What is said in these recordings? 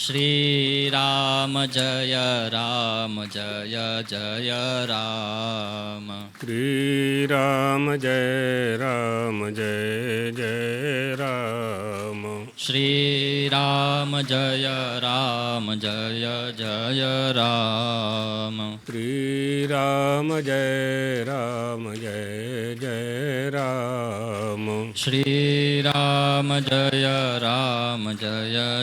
श्री राम जय जय राम। श्री राम जय जय राम। श्री राम जय जय राम। श्री राम जय जय राम। श्री राम जय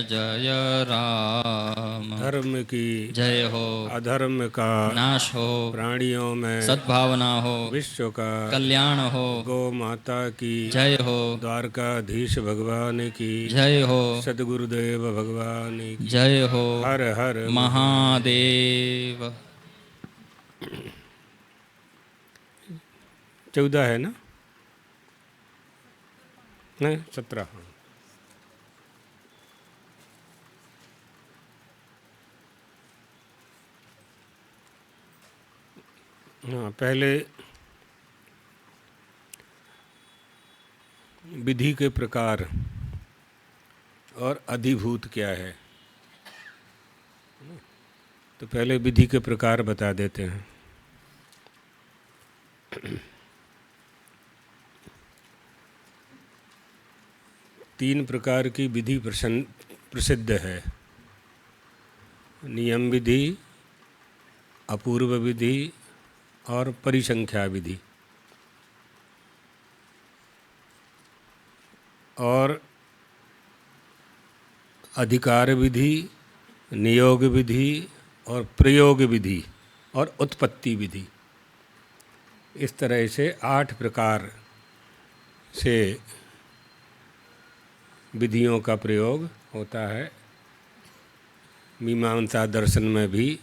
जय राम। धर्म की जय हो, अधर्म का नाश हो, प्राणियों में सद्भावना हो, विश्व का कल्याण हो। गौ माता की जय हो, द्वारकाधीश भगवान की जय हो, सद्गुरुदेव भगवान की जय हो। हर हर महादेव। 14 है ना? नहीं, 17। हाँ, पहले विधि के प्रकार और अधिभूत क्या है, तो पहले विधि के प्रकार बता देते हैं। तीन प्रकार की विधि प्रसिद्ध है: नियम विधि, अपूर्व विधि और परिसंख्या विधि। और अधिकार विधि, नियोग विधि और प्रयोग विधि और उत्पत्ति विधि, इस तरह से 8 प्रकार से विधियों का प्रयोग होता है। मीमांसा दर्शन में भी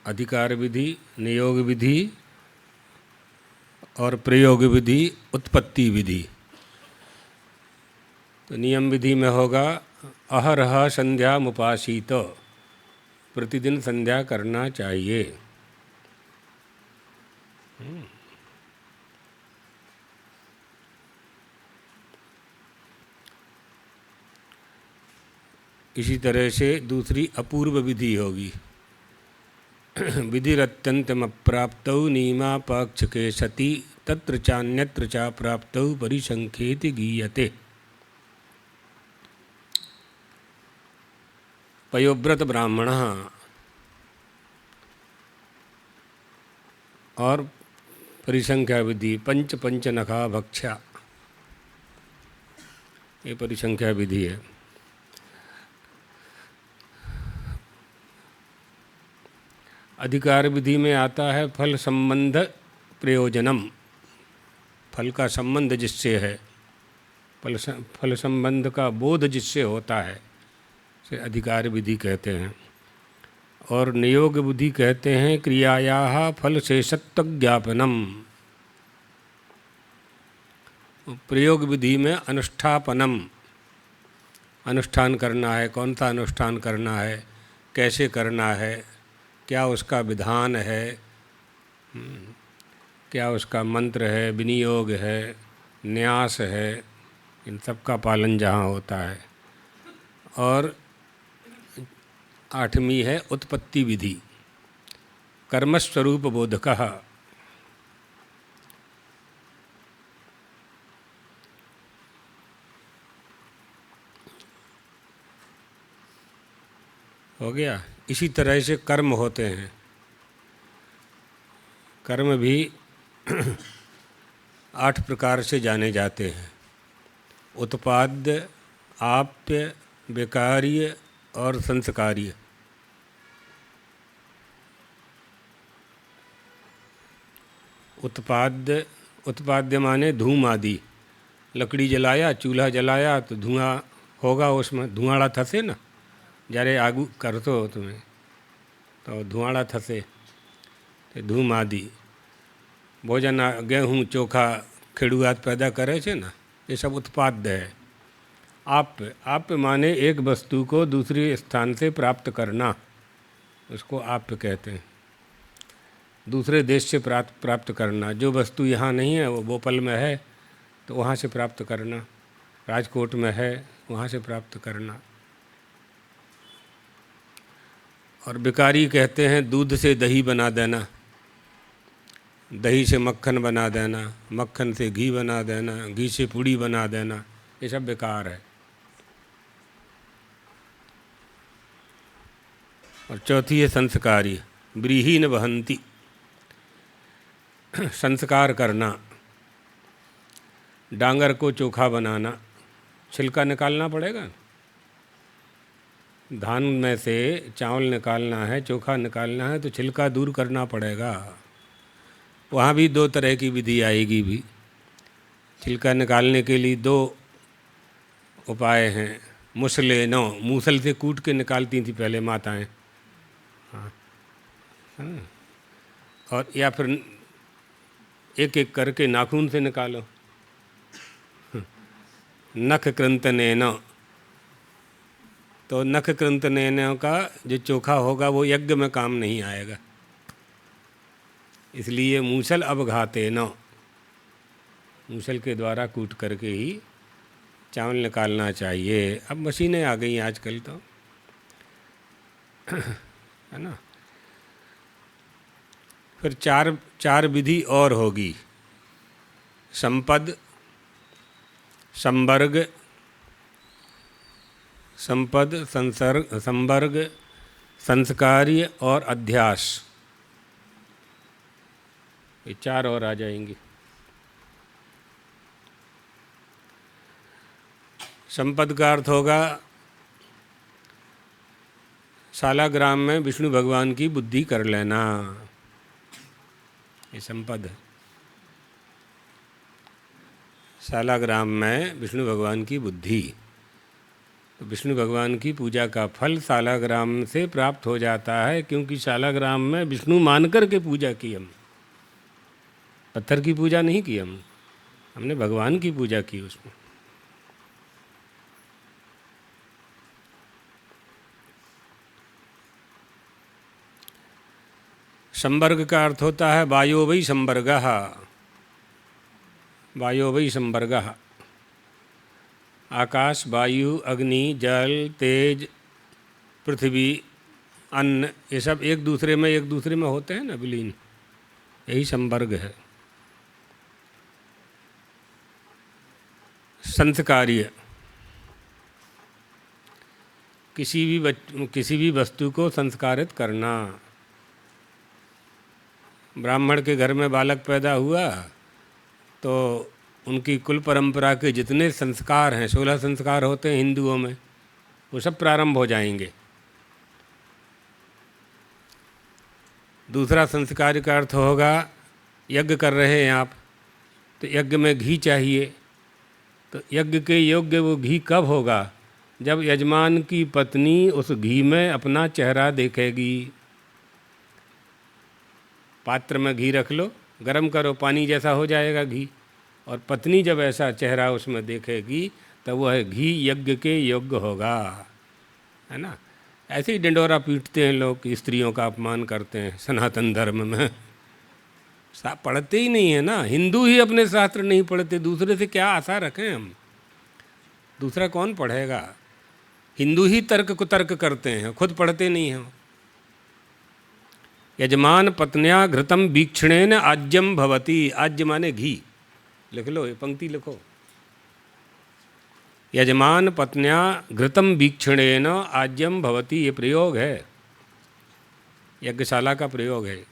अधिकार विधि, नियोग विधि और प्रयोग विधि, उत्पत्ति विधि। तो नियम विधि में होगा अहरह संध्या मुपासीत, प्रतिदिन संध्या करना चाहिए। इसी तरह से दूसरी अपूर्व विधि होगी। विधिरत्यन्तमप्राप्तौ नियमापक्ष के सति तत्र चान्यत्र चा प्राप्तौ परिसंख्येति गीयते। पयोव्रत ब्राह्मण और परिसंख्या विधि पंच पंचनखा भक्षा, ये परिसंख्या विधि है। अधिकार विधि में आता है फल संबंध प्रयोजनम, फल का संबंध जिससे है, फल संबंध का बोध जिससे होता है, से अधिकार विधि कहते हैं। और नियोग विधि कहते हैं क्रियायाः फल शेषत्व ज्ञापनम। प्रयोग विधि में अनुष्ठापनम, अनुष्ठान करना है, कौन सा अनुष्ठान करना है, कैसे करना है, क्या उसका विधान है, क्या उसका मंत्र है, विनियोग है, न्यास है, इन सब का पालन जहाँ होता है। और 8वीं है उत्पत्ति विधि, कर्मस्वरूप बोधकः। हो गया। इसी तरह से कर्म होते हैं। कर्म भी 8 प्रकार से जाने जाते हैं: उत्पाद्य, आप्य, विकार्य और संस्कार्य। उत्पाद्य माने धूम आदि। लकड़ी जलाया, चूल्हा जलाया तो धुआं होगा, उसमें धुआंड़ा थसे ना, જ્યારે આગું કરતો હો તમે તો ધુવાડા થશે, તે ધૂમ આદि। भोजन, गेहूँ चोखा खेड़ुआत पैदा करे छे ना, ये सब उत्पाद्य है। आप्य माने एक वस्तु को दूसरे स्थान से प्राप्त करना, उसको आप्य कहते हैं। दूसरे देश से प्राप्त करना, जो वस्तु यहाँ नहीं है वो भोपाल में है तो वहाँ से प्राप्त करना, राजकोट में है वहाँ से प्राप्त करना। और बिकारी कहते हैं दूध से दही बना देना, दही से मक्खन बना देना, मक्खन से घी बना देना, घी से पूड़ी बना देना, ये सब बेकार है। और चौथी है संस्कारी, व्रीहीन वहंती, संस्कार करना, डांगर को चोखा बनाना, छिलका निकालना पड़ेगा, धान में से चावल निकालना है, चोखा निकालना है तो छिलका दूर करना पड़ेगा। वहाँ भी दो तरह की विधि आएगी भी। छिलका निकालने के लिए दो उपाय हैं। मुसले नो, मूसल से कूट के निकालती थी पहले माताएं, हाँ, और या फिर एक एक करके नाखून से निकालो। नख कृंतनेन, तो नख कृंतनेन का जो चोखा होगा वो यज्ञ में काम नहीं आएगा, इसलिए मूसल अवघाते न, मूसल के द्वारा कूट करके ही चावल निकालना चाहिए। अब मशीनें आ गई आजकल तो, है ना। फिर चार विधि और होगी, संपद, संवर्ग, संसर्ग, संवर्ग, संस्कार्य और अध्यास, ये चार और आ जाएंगे। संपद का अर्थ होगा सालाग्राम में विष्णु भगवान की बुद्धि कर लेना, ये संपद है। सालाग्राम में विष्णु भगवान की बुद्धि, तो विष्णु भगवान की पूजा का फल सालाग्राम से प्राप्त हो जाता है, क्योंकि सालाग्राम में विष्णु मानकर के पूजा की, हम पत्थर की पूजा नहीं की, हमने भगवान की पूजा की उसमें। संवर्ग का अर्थ होता है वायो वै संवर्गः, वायो वै संवर्गः, आकाश, वायु, अग्नि, जल, तेज, पृथ्वी, अन्न, ये सब एक दूसरे में होते हैं ना विलीन, यही संवर्ग है। संस्कार्य, किसी भी वस्तु को संस्कारित करना। ब्राह्मण के घर में बालक पैदा हुआ तो उनकी कुल परंपरा के जितने संस्कार हैं, 16 संस्कार होते हैं हिंदुओं में, वो सब प्रारंभ हो जाएंगे। दूसरा संस्कार का अर्थ होगा यज्ञ कर रहे हैं आप, तो यज्ञ में घी चाहिए, तो यज्ञ के योग्य वो घी कब होगा, जब यजमान की पत्नी उस घी में अपना चेहरा देखेगी। पात्र में घी रख लो, गरम करो, पानी जैसा हो जाएगा घी, और पत्नी जब ऐसा चेहरा उसमें देखेगी तब वह घी यज्ञ के योग्य होगा, है ना। ऐसे ही डंडोरा पीटते हैं लोग, स्त्रियों का अपमान करते हैं सनातन धर्म में, पढ़ते ही नहीं है ना। हिंदू ही अपने शास्त्र नहीं पढ़ते, दूसरे से क्या आशा रखें हम, दूसरा कौन पढ़ेगा। हिंदू ही तर्क कुतर्क करते हैं, खुद पढ़ते नहीं हैं। यजमान पत्न्या घृतम वीक्षणेन आज्यम भवति, आज्य माने घी, लिख लो, ये पंक्ति लिखो। यजमान पत्न्या घृतम वीक्षणेन आज्यम भवति, ये प्रयोग है, यज्ञशाला का प्रयोग है।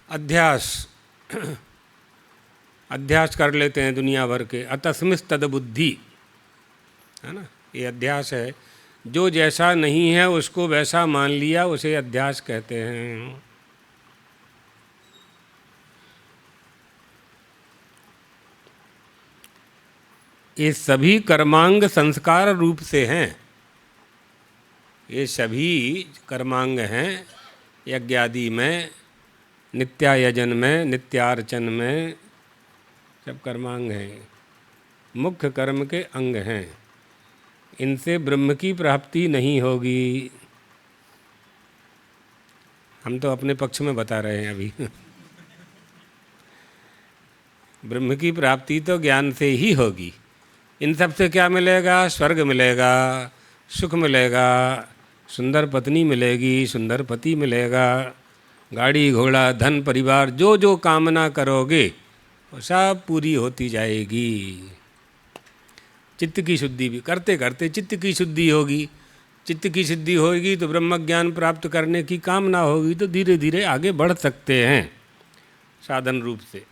अध्यास, अध्यास कर लेते हैं दुनिया भर के, अतस्मिस् तद बुद्धि, है ना, ये अध्यास है। जो जैसा नहीं है उसको वैसा मान लिया, उसे अध्यास कहते हैं। ये सभी कर्मांग संस्कार रूप से हैं, ये सभी कर्मांग हैं यज्ञादि में, नित्यायजन में, नित्यार्चन में, सब कर्मांग हैं, मुख्य कर्म के अंग हैं। इनसे ब्रह्म की प्राप्ति नहीं होगी। हम तो अपने पक्ष में बता रहे हैं अभी। ब्रह्म की प्राप्ति तो ज्ञान से ही होगी। इन सब से क्या मिलेगा? स्वर्ग मिलेगा, सुख मिलेगा, सुंदर पत्नी मिलेगी, सुंदर पति मिलेगा, गाड़ी घोड़ा धन परिवार, जो जो कामना करोगे वो सब पूरी होती जाएगी। चित्त की शुद्धि भी करते करते चित्त की शुद्धि होगी। चित्त की शुद्धि होगी तो ब्रह्म ज्ञान प्राप्त करने की कामना होगी, तो धीरे धीरे आगे बढ़ सकते हैं साधन रूप से,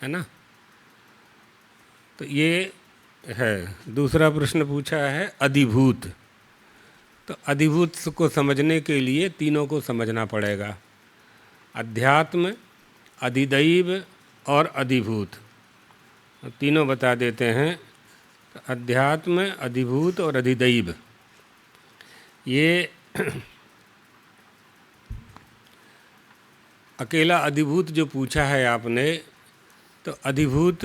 है ना। तो ये है। दूसरा प्रश्न पूछा है अधिभूत। तो अधिभूत को समझने के लिए तीनों को समझना पड़ेगा, अध्यात्म, अधिदैव और अधिभूत। तीनों बता देते हैं। तो अध्यात्म, अधिभूत और अधिदैव, ये अकेला अधिभूत जो पूछा है आपने, तो अधिभूत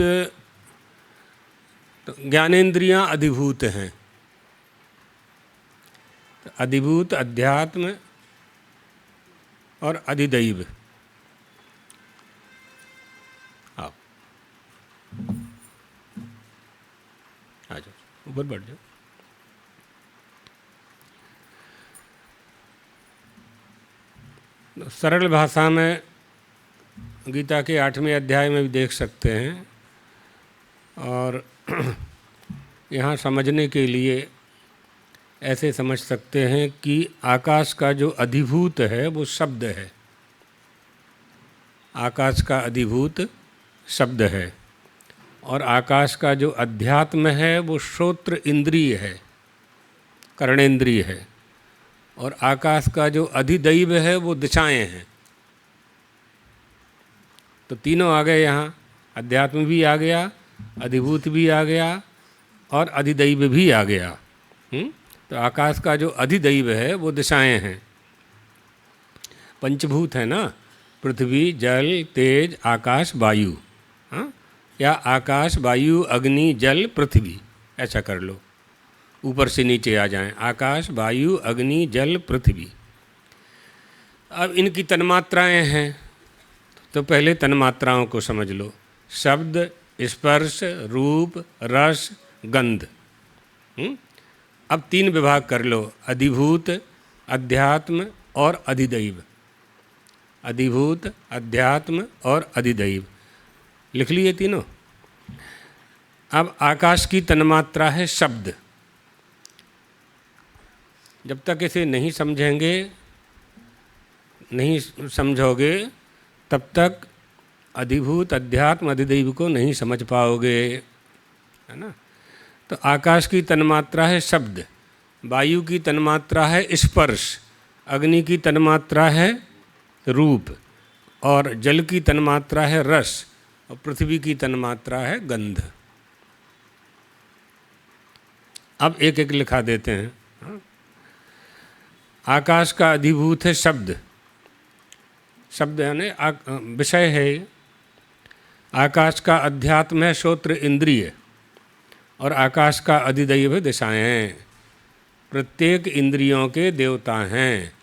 तो ज्ञानेंद्रियां अधिभूत हैं। तो अधिभूत, अध्यात्म और अधिदैव। आओ आ जाओ, ऊपर बढ़ जाओ। सरल भाषा में गीता के 8वें अध्याय में भी देख सकते हैं, और यहाँ समझने के लिए ऐसे समझ सकते हैं कि आकाश का जो अधिभूत है वो शब्द है। आकाश का अधिभूत शब्द है, और आकाश का जो अध्यात्म है वो श्रोत्र इंद्रिय है, कर्णेंद्रिय है, और आकाश का जो अधिदैव है वो दिशाएं हैं। तो तीनों आ गए यहाँ, अध्यात्म भी आ गया, अधिभूत भी आ गया और अधिदैव भी आ गया। तो आकाश का जो अधिदैव है वो दिशाएं हैं। पंचभूत है ना, पृथ्वी, जल, तेज, आकाश, वायु। हाँ, या आकाश, वायु, अग्नि, जल, पृथ्वी, ऐसा कर लो, ऊपर से नीचे आ जाएं। आकाश, वायु, अग्नि, जल, पृथ्वी। अब इनकी तन्मात्राएं हैं, तो पहले तन्मात्राओं को समझ लो। शब्द, स्पर्श, रूप, रस, गंध। अब 3 विभाग कर लो, अधिभूत, अध्यात्म और अधिदैव। अधिभूत, अध्यात्म और अधिदैव लिख लिए तीनों। अब आकाश की तन्मात्रा है शब्द। जब तक इसे नहीं समझेंगे, नहीं समझोगे, तब तक अधिभूत, अध्यात्म, अधिदैव को नहीं समझ पाओगे, है ना। तो आकाश की तन्मात्रा है शब्द, वायु की तन्मात्रा है स्पर्श, अग्नि की तन्मात्रा है रूप, और जल की तन्मात्रा है रस, और पृथ्वी की तन्मात्रा है गंध। अब एक एक लिखा देते हैं। आकाश का अधिभूत है शब्द। शब्द यानी विषय है। आकाश का अध्यात्म है श्रोत्र इंद्रिय, और आकाश का अधिदैव दिशाएं। प्रत्येक इंद्रियों के देवता हैं।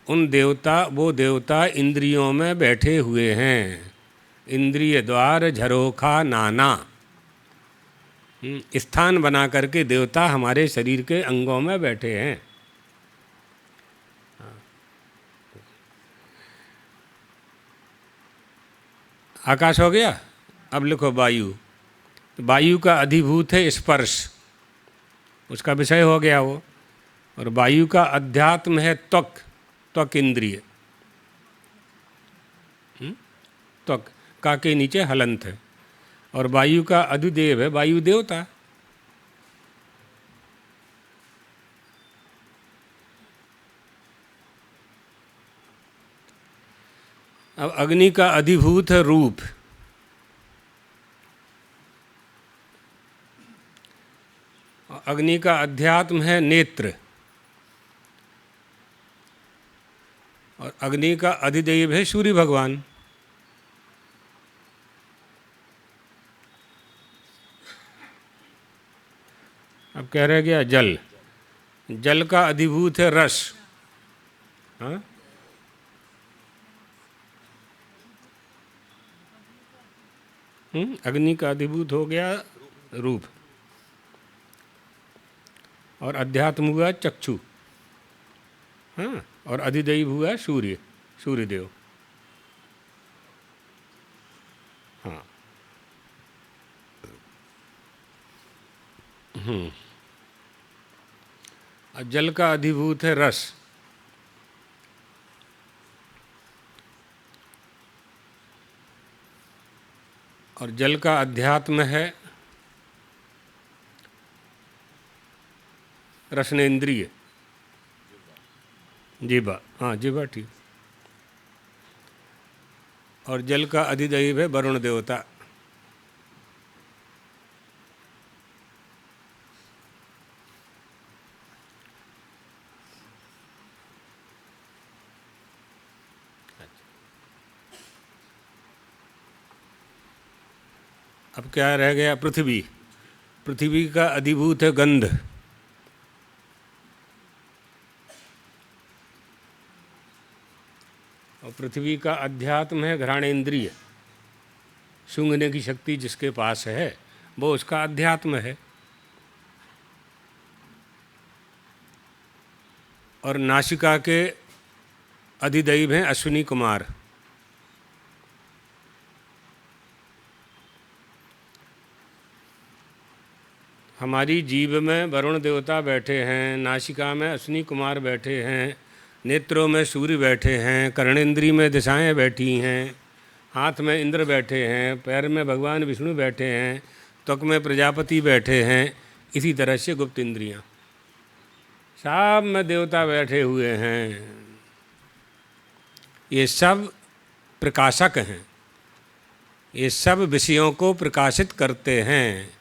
वो देवता इंद्रियों में बैठे हुए हैं। इंद्रिय द्वार झरोखा नाना, स्थान बना करके देवता हमारे शरीर के अंगों में बैठे हैं। आकाश हो गया। अब लिखो वायु। तो वायु का अधिभूत है स्पर्श, उसका विषय हो गया वो। और वायु का अध्यात्म है त्वक, त्वक इंद्रिय। त्वक का के नीचे हलंत है। और वायु का अधिदेव है वायु देवता। अब अग्नि का अधिभूत है रूप। अग्नि का अध्यात्म है नेत्र, और अग्नि का अधिदेव है सूर्य भगवान। अब क्या रह गया? जल। जल का अधिभूत है रस। हाँ, अग्नि का अधिभूत हो गया रूप, और अध्यात्म हुआ चक्षु। हाँ, और अधिदैव हुआ सूर्य, सूर्यदेव। हाँ, और जल का अधिभूत है रस, और जल का अध्यात्म है रसनेन्द्रिय, जीवा। हाँ, जीवा ठीक। और जल का अधिदैव है वरुण देवता। अब क्या रह गया? पृथ्वी। पृथ्वी का अधिभूत है गंध, और पृथ्वी का अध्यात्म है घ्राणेन्द्रिय। सूंघने की शक्ति जिसके पास है वो उसका अध्यात्म है। और नासिका के अधिदैव हैं अश्विनी कुमार। हमारी जीभ में वरुण देवता बैठे हैं, नासिका में अश्विनी कुमार बैठे हैं, नेत्रों में सूर्य बैठे हैं, कर्णेंद्री में दिशाएं बैठी हैं, हाथ में इंद्र बैठे हैं, पैर में भगवान विष्णु बैठे हैं, त्वक में प्रजापति बैठे हैं। इसी तरह से गुप्त इंद्रियां, सब में देवता बैठे हुए हैं। ये सब प्रकाशक हैं, ये सब विषयों को प्रकाशित करते हैं।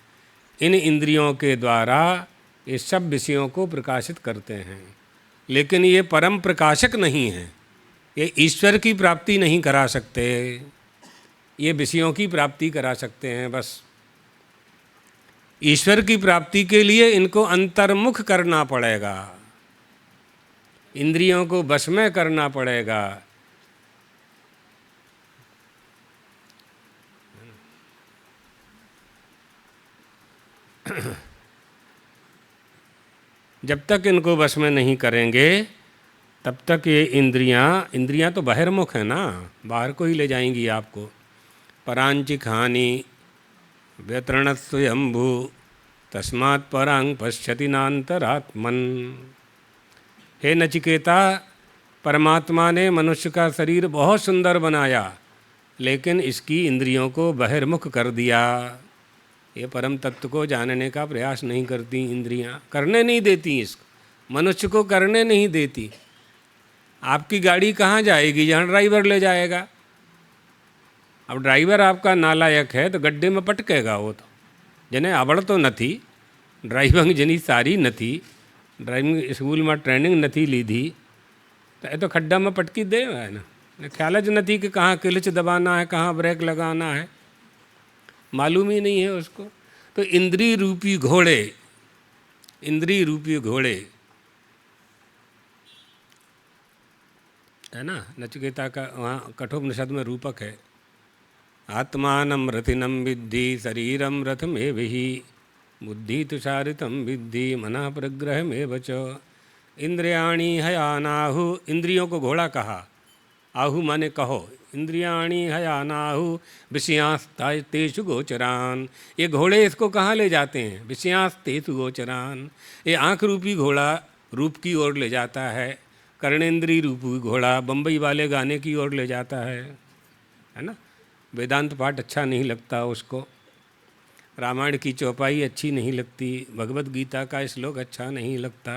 इन इंद्रियों के द्वारा ये सब विषयों को प्रकाशित करते हैं, लेकिन ये परम प्रकाशक नहीं है। ये ईश्वर की प्राप्ति नहीं करा सकते, ये विषयों की प्राप्ति करा सकते हैं बस। ईश्वर की प्राप्ति के लिए इनको अंतर्मुख करना पड़ेगा, इंद्रियों को वश में करना पड़ेगा। जब तक इनको वश में नहीं करेंगे तब तक ये इंद्रियां तो बहिर्मुख है ना, बाहर को ही ले जाएंगी आपको। परांचिक हानि व्यतरणस्वयंभू तस्मात् परांग पश्यति नान्तरात्मन। हे नचिकेता, परमात्मा ने मनुष्य का शरीर बहुत सुंदर बनाया, लेकिन इसकी इंद्रियों को बहिर्मुख कर दिया। ये परम तत्व को जानने का प्रयास नहीं करती इंद्रियां, करने नहीं देती, इसको मनुष्य को करने नहीं देती। आपकी गाड़ी कहाँ जाएगी? जहाँ ड्राइवर ले जाएगा। अब ड्राइवर आपका नालायक है तो गड्ढे में पटकेगा वो तो। जने आवड़ तो નથી, ड्राइविंग जनी सारी નથી, ड्राइविंग स्कूल में ट्रेनिंग નથી लीधी तो ये तो खड्डा में पटकी दे है ना। ख्याल ज નથી कि कहाँ क्लच दबाना है, कहाँ ब्रेक लगाना है, मालूम ही नहीं है उसको। तो इंद्रिय रूपी घोड़े, इंद्रिय रूपी घोड़े है ना। नचिकेता का वहाँ कठोपनिषद में रूपक है। आत्मानं रथिनं विद्धि शरीरं रथमेवहि बुद्धि तुषारितं विद्धि मनः प्रग्रहमेव च। इंद्रियाणि हयानाहु, इंद्रियों को घोड़ा कहा। आहु माने कहो। इंद्रियाणि हयानाहु विषयांस्तेषु गोचरान। ये घोड़े इसको कहाँ ले जाते हैं? विषयांस्तेषु गोचरान। ये आँख रूपी घोड़ा रूप की ओर ले जाता है, कर्णेंद्रीय रूपी घोड़ा बम्बई वाले गाने की ओर ले जाता है ना। वेदांत पाठ अच्छा नहीं लगता उसको, रामायण की चौपाई अच्छी नहीं लगती, भगवत गीता का श्लोक अच्छा नहीं लगता।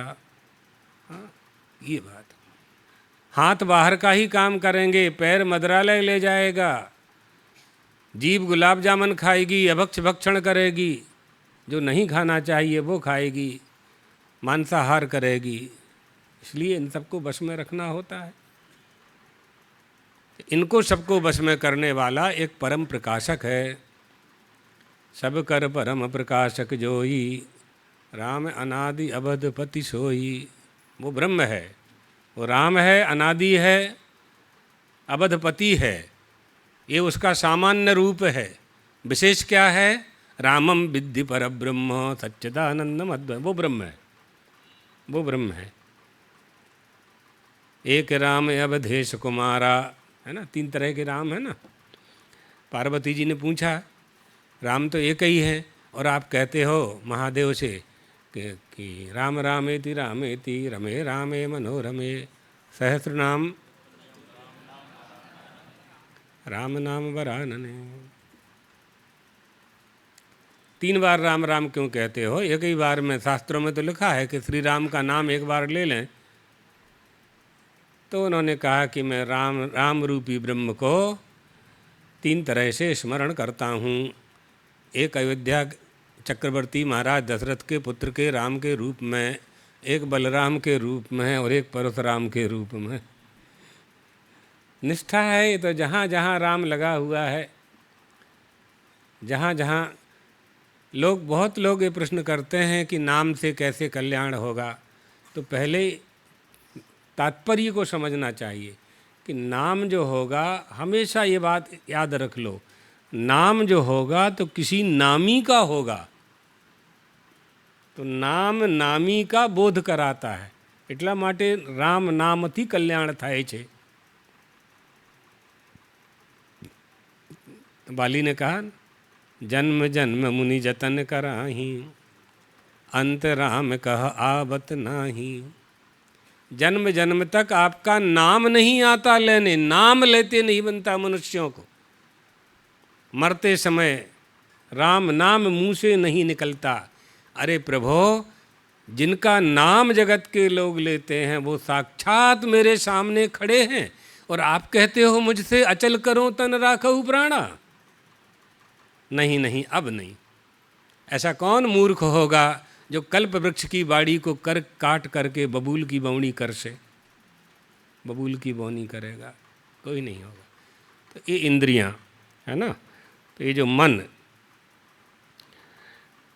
हाँ, ये बात। हाथ बाहर का ही काम करेंगे, पैर मदरालय ले जाएगा, जीभ गुलाब जामुन खाएगी, अभक्ष भक्षण करेगी, जो नहीं खाना चाहिए वो खाएगी, मांसाहार करेगी। इसलिए इन सबको बस में रखना होता है। इनको सबको बस में करने वाला एक परम प्रकाशक है। सब कर परम प्रकाशक जोई राम अनादि अबध पति सोई, वो ब्रह्म है, वो राम है, अनादि है, अबधपति है, ये उसका सामान्य रूप है। विशेष क्या है? रामम विद्धि पर ब्रह्म सच्चिदानंदम अद्वैत, वो ब्रह्म है, वो ब्रह्म है। एक राम अवधेश कुमारा, है ना, 3 तरह के राम है ना। पार्वती जी ने पूछा राम तो एक ही है, और आप कहते हो महादेव से कि राम रामेति रामेति रमे रामे मनोरमे सहस्र नाम राम नाम वरानने। 3 बार राम राम क्यों कहते हो? एक ही बार में शास्त्रों में तो लिखा है कि श्री राम का नाम एक बार ले लें। तो उन्होंने कहा कि मैं राम रूपी ब्रह्म को 3 तरह से स्मरण करता हूँ। एक अयोध्या चक्रवर्ती महाराज दशरथ के पुत्र के राम के रूप में, एक बलराम के रूप में, और एक परशुराम के रूप में। निष्ठा है ये तो, जहाँ जहाँ राम लगा हुआ है, जहाँ जहाँ बहुत लोग ये प्रश्न करते हैं कि नाम से कैसे कल्याण होगा। तो पहले तात्पर्य को समझना चाहिए कि नाम जो होगा, हमेशा ये बात याद रख लो, नाम जो होगा तो किसी नामी का होगा। तो नाम नामी का बोध कराता है, એટલા માટે રામ નામથી કલ્યાણ થાય છે। बाली ने कहा, जन्म जन्म मुनि जतन कराही, अंत राम कह आवत नाही। जन्म जन्म तक आपका नाम नहीं आता लेने, नाम लेते नहीं बनता मनुष्यों को। मरते समय राम नाम मुँह से नहीं निकलता। अरे प्रभो, जिनका नाम जगत के लोग लेते हैं वो साक्षात मेरे सामने खड़े हैं, और आप कहते हो मुझसे अचल करो तन राखहु प्राणा। नहीं नहीं, अब नहीं। ऐसा कौन मूर्ख होगा जो कल्प वृक्ष की बाड़ी को काट करके बबूल की बौनी कर से बबूल की बौनी करेगा? कोई नहीं होगा। तो ये इंद्रियां है ना, तो ये जो मन,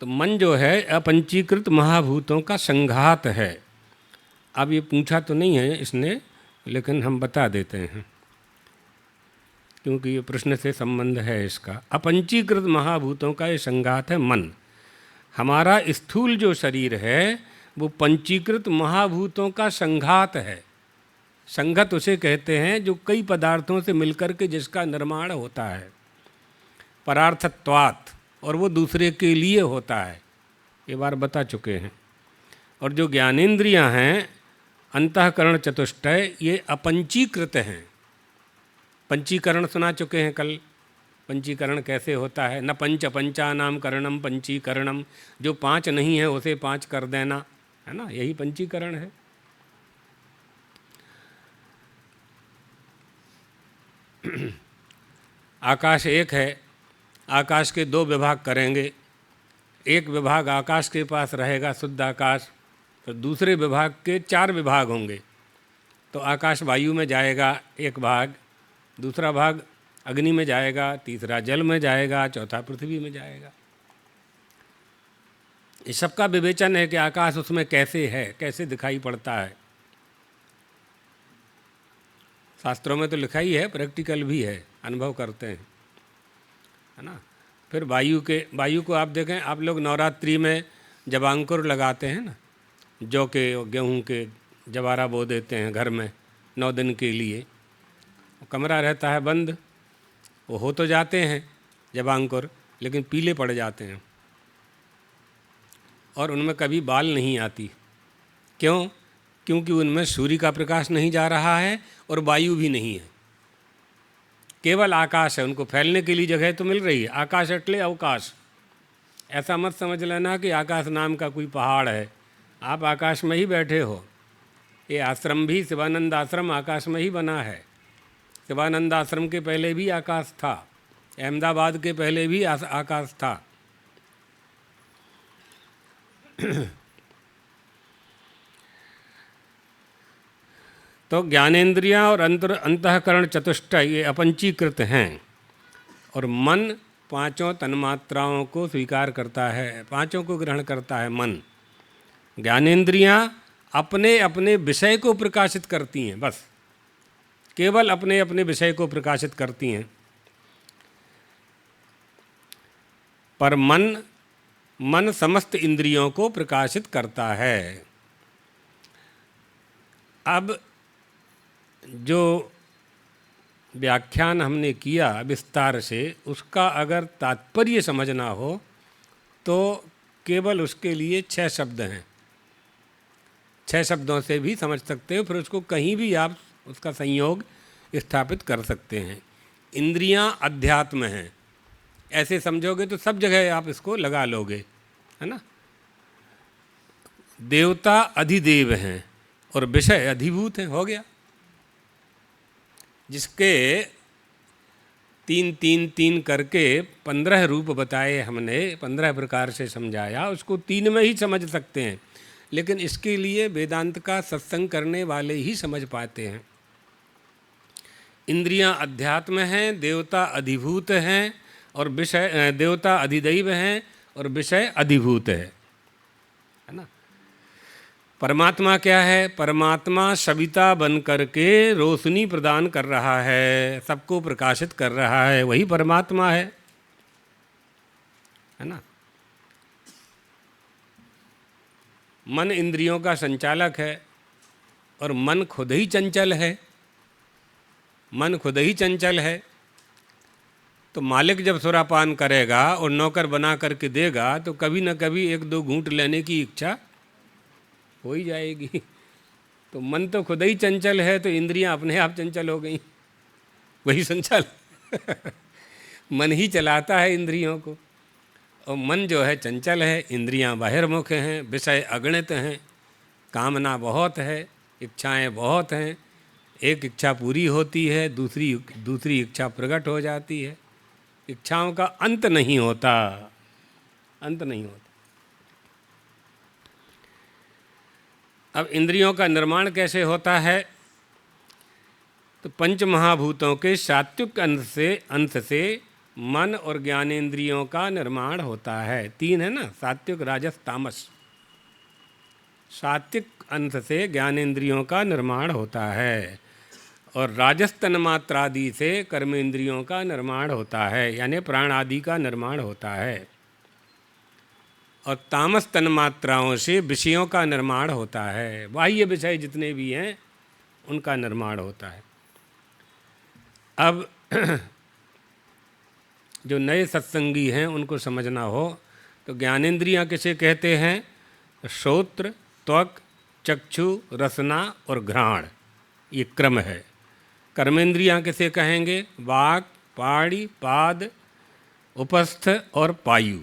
तो मन जो है अपंचीकृत महाभूतों का संघात है। अब ये पूछा तो नहीं है इसने, लेकिन हम बता देते हैं क्योंकि ये प्रश्न से संबंध है इसका। अपंचीकृत महाभूतों का ये संघात है मन। हमारा स्थूल जो शरीर है वो पंचीकृत महाभूतों का संघात है। संगत उसे कहते हैं जो कई पदार्थों से मिलकर के जिसका निर्माण होता है, परार्थत्वात्, और वो दूसरे के लिए होता है। ये बार बता चुके हैं। और जो ज्ञानेंद्रियां हैं, अंतःकरण चतुष्टय, ये अपंचीकृत हैं। पंचीकरण सुना चुके हैं कल। पंचीकरण कैसे होता है? न पंच पंचानाम करणम पंचीकरणम, जो 5 नहीं है उसे 5 कर देना, है ना, यही पंचीकरण है। आकाश एक है, आकाश के 2 विभाग करेंगे। एक विभाग आकाश के पास रहेगा शुद्ध आकाश, तो दूसरे विभाग के 4 विभाग होंगे। तो आकाश वायु में जाएगा एक भाग, दूसरा भाग अग्नि में जाएगा, तीसरा जल में जाएगा, चौथा पृथ्वी में जाएगा। इस सब का विवेचन है कि आकाश उसमें कैसे है, कैसे दिखाई पड़ता है। शास्त्रों में तो लिखा ही है, प्रैक्टिकल भी है, अनुभव करते हैं, है ना। फिर वायु को आप देखें, आप लोग नवरात्रि में जब अंकुर लगाते हैं ना, जौ के गेहूँ के जवारा बो देते हैं घर में 9 दिन के लिए, कमरा रहता है बंद, वो हो तो जाते हैं जब अंकुर, लेकिन पीले पड़ जाते हैं और उनमें कभी बाल नहीं आती। क्यों? क्योंकि उनमें सूर्य का प्रकाश नहीं जा रहा है और वायु भी नहीं है, केवल आकाश है। उनको फैलने के लिए जगह तो मिल रही है। आकाश अटले अवकाश। ऐसा मत समझ लेना कि आकाश नाम का कोई पहाड़ है, आप आकाश में ही बैठे हो। ये आश्रम भी, शिवानंद आश्रम आकाश में ही बना है। शिवानंद आश्रम के पहले भी आकाश था, अहमदाबाद के पहले भी आकाश था। तो ज्ञानेंद्रियां और अंतःकरण चतुष्टय ये अपंचीकृत हैं, और मन 5 तन्मात्राओं को स्वीकार करता है, 5 को ग्रहण करता है मन। ज्ञानेंद्रियां अपने अपने विषय को प्रकाशित करती हैं, बस केवल अपने अपने विषय को प्रकाशित करती हैं। पर मन समस्त इंद्रियों को प्रकाशित करता है। अब जो व्याख्यान हमने किया विस्तार से, उसका अगर तात्पर्य समझना हो तो केवल उसके लिए 6 शब्द हैं। 6 शब्दों से भी समझ सकते हो, फिर उसको कहीं भी आप उसका संयोग स्थापित कर सकते हैं। इंद्रियां अध्यात्म हैं, ऐसे समझोगे तो सब जगह आप इसको लगा लोगे, है ना। देवता अधिदेव हैं और विषय अधिभूत हैं, हो गया। जिसके 3 3 3 करके 15 रूप बताए हमने, 15 प्रकार से समझाया, उसको 3 में ही समझ सकते हैं। लेकिन इसके लिए वेदांत का सत्संग करने वाले ही समझ पाते हैं। इंद्रियां अध्यात्म हैं, देवता अधिभूत हैं और विषय, देवता अधिदैव हैं और विषय अधिभूत है ना। परमात्मा क्या है? परमात्मा सविता बन करके रोशनी प्रदान कर रहा है, सबको प्रकाशित कर रहा है, वही परमात्मा है ना। मन इंद्रियों का संचालक है और मन खुद ही चंचल है। मन खुद ही चंचल है तो मालिक जब सुरापान करेगा और नौकर बना करके देगा तो कभी न कभी 1-2 घूंट लेने की इच्छा हो ही जाएगी। तो मन तो खुद ही चंचल है तो इंद्रियां अपने आप चंचल हो गई, वही संचल मन ही चलाता है इंद्रियों को। और मन जो है चंचल है, इंद्रियां बहिर्मुख हैं, विषय अगणित हैं, कामना बहुत है, इच्छाएं बहुत हैं। एक इच्छा पूरी होती है, दूसरी इच्छा प्रकट हो जाती है। इच्छाओं का अंत नहीं होता, अंत नहीं होता। अब इंद्रियों का निर्माण कैसे होता है? तो पंच महाभूतों के सात्विक अंश से मन और ज्ञानेंद्रियों का निर्माण होता है। 3 है ना, सात्विक राजस तामस। सात्विक अंश से ज्ञानेंद्रियों का निर्माण होता है और राजस तन्मात्रादि से कर्मेंद्रियों का निर्माण होता है, यानी प्राण आदि का निर्माण होता है। और तामस तन्मात्राओं से विषयों का निर्माण होता है। बाह्य विषय जितने भी हैं उनका निर्माण होता है। अब जो नए सत्संगी हैं उनको समझना हो तो ज्ञानेंद्रियां किसे कहते हैं? श्रोत्र, त्वक, चक्षु, रसना और घ्राण, ये क्रम है। कर्मेंद्रियां किसे कहेंगे? वाक, पाणि, पाद, उपस्थ और पायु,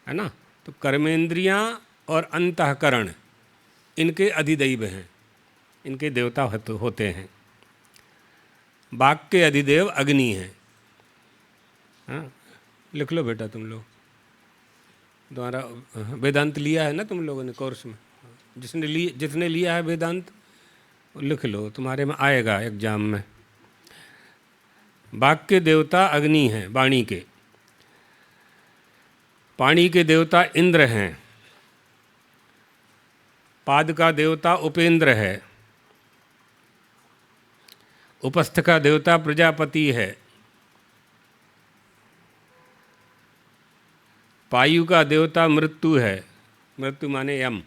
है ना। तो कर्मेंद्रियां और अंतःकरण इनके अधिदैव हैं, इनके देवता होते हैं। वाक के अधिदेव अग्नि हैं। हाँ, लिख लो बेटा, तुम लोग द्वारा वेदांत लिया है ना तुम लोगों ने कोर्स में, जिसने लिया है वेदांत लिख लो, तुम्हारे में आएगा एग्जाम में। वाक के देवता अग्नि हैं, वाणी के। पाणी के देवता इंद्र हैं। पाद का देवता उपेंद्र है। उपस्थ का देवता प्रजापति है। पायु का देवता मृत्यु है, मृत्यु माने यम।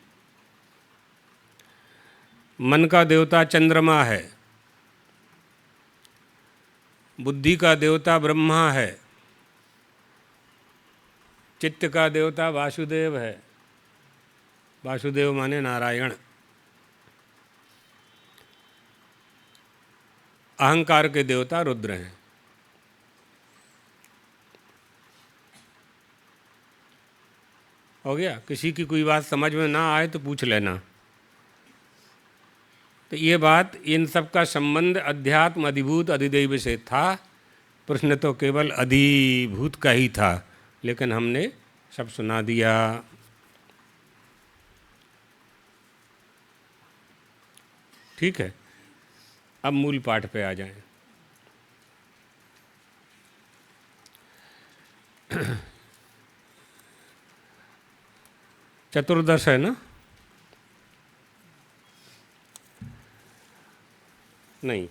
मन का देवता चंद्रमा है। बुद्धि का देवता ब्रह्मा है। चित्त का देवता वासुदेव है। वासुदेव माने नारायण। अहंकार के देवता रुद्र हैं। हो गया। किसी की कोई बात समझ में ना आए तो पूछ लेना। तो ये बात, इन सब का संबंध अध्यात्म, अधिभूत, अधिदैव से था। प्रश्न तो केवल अधिभूत का ही था, लेकिन हमने सब सुना दिया। ठीक है, अब मूल पाठ पे आ जाएं। चतुर्दश है ना? नहीं,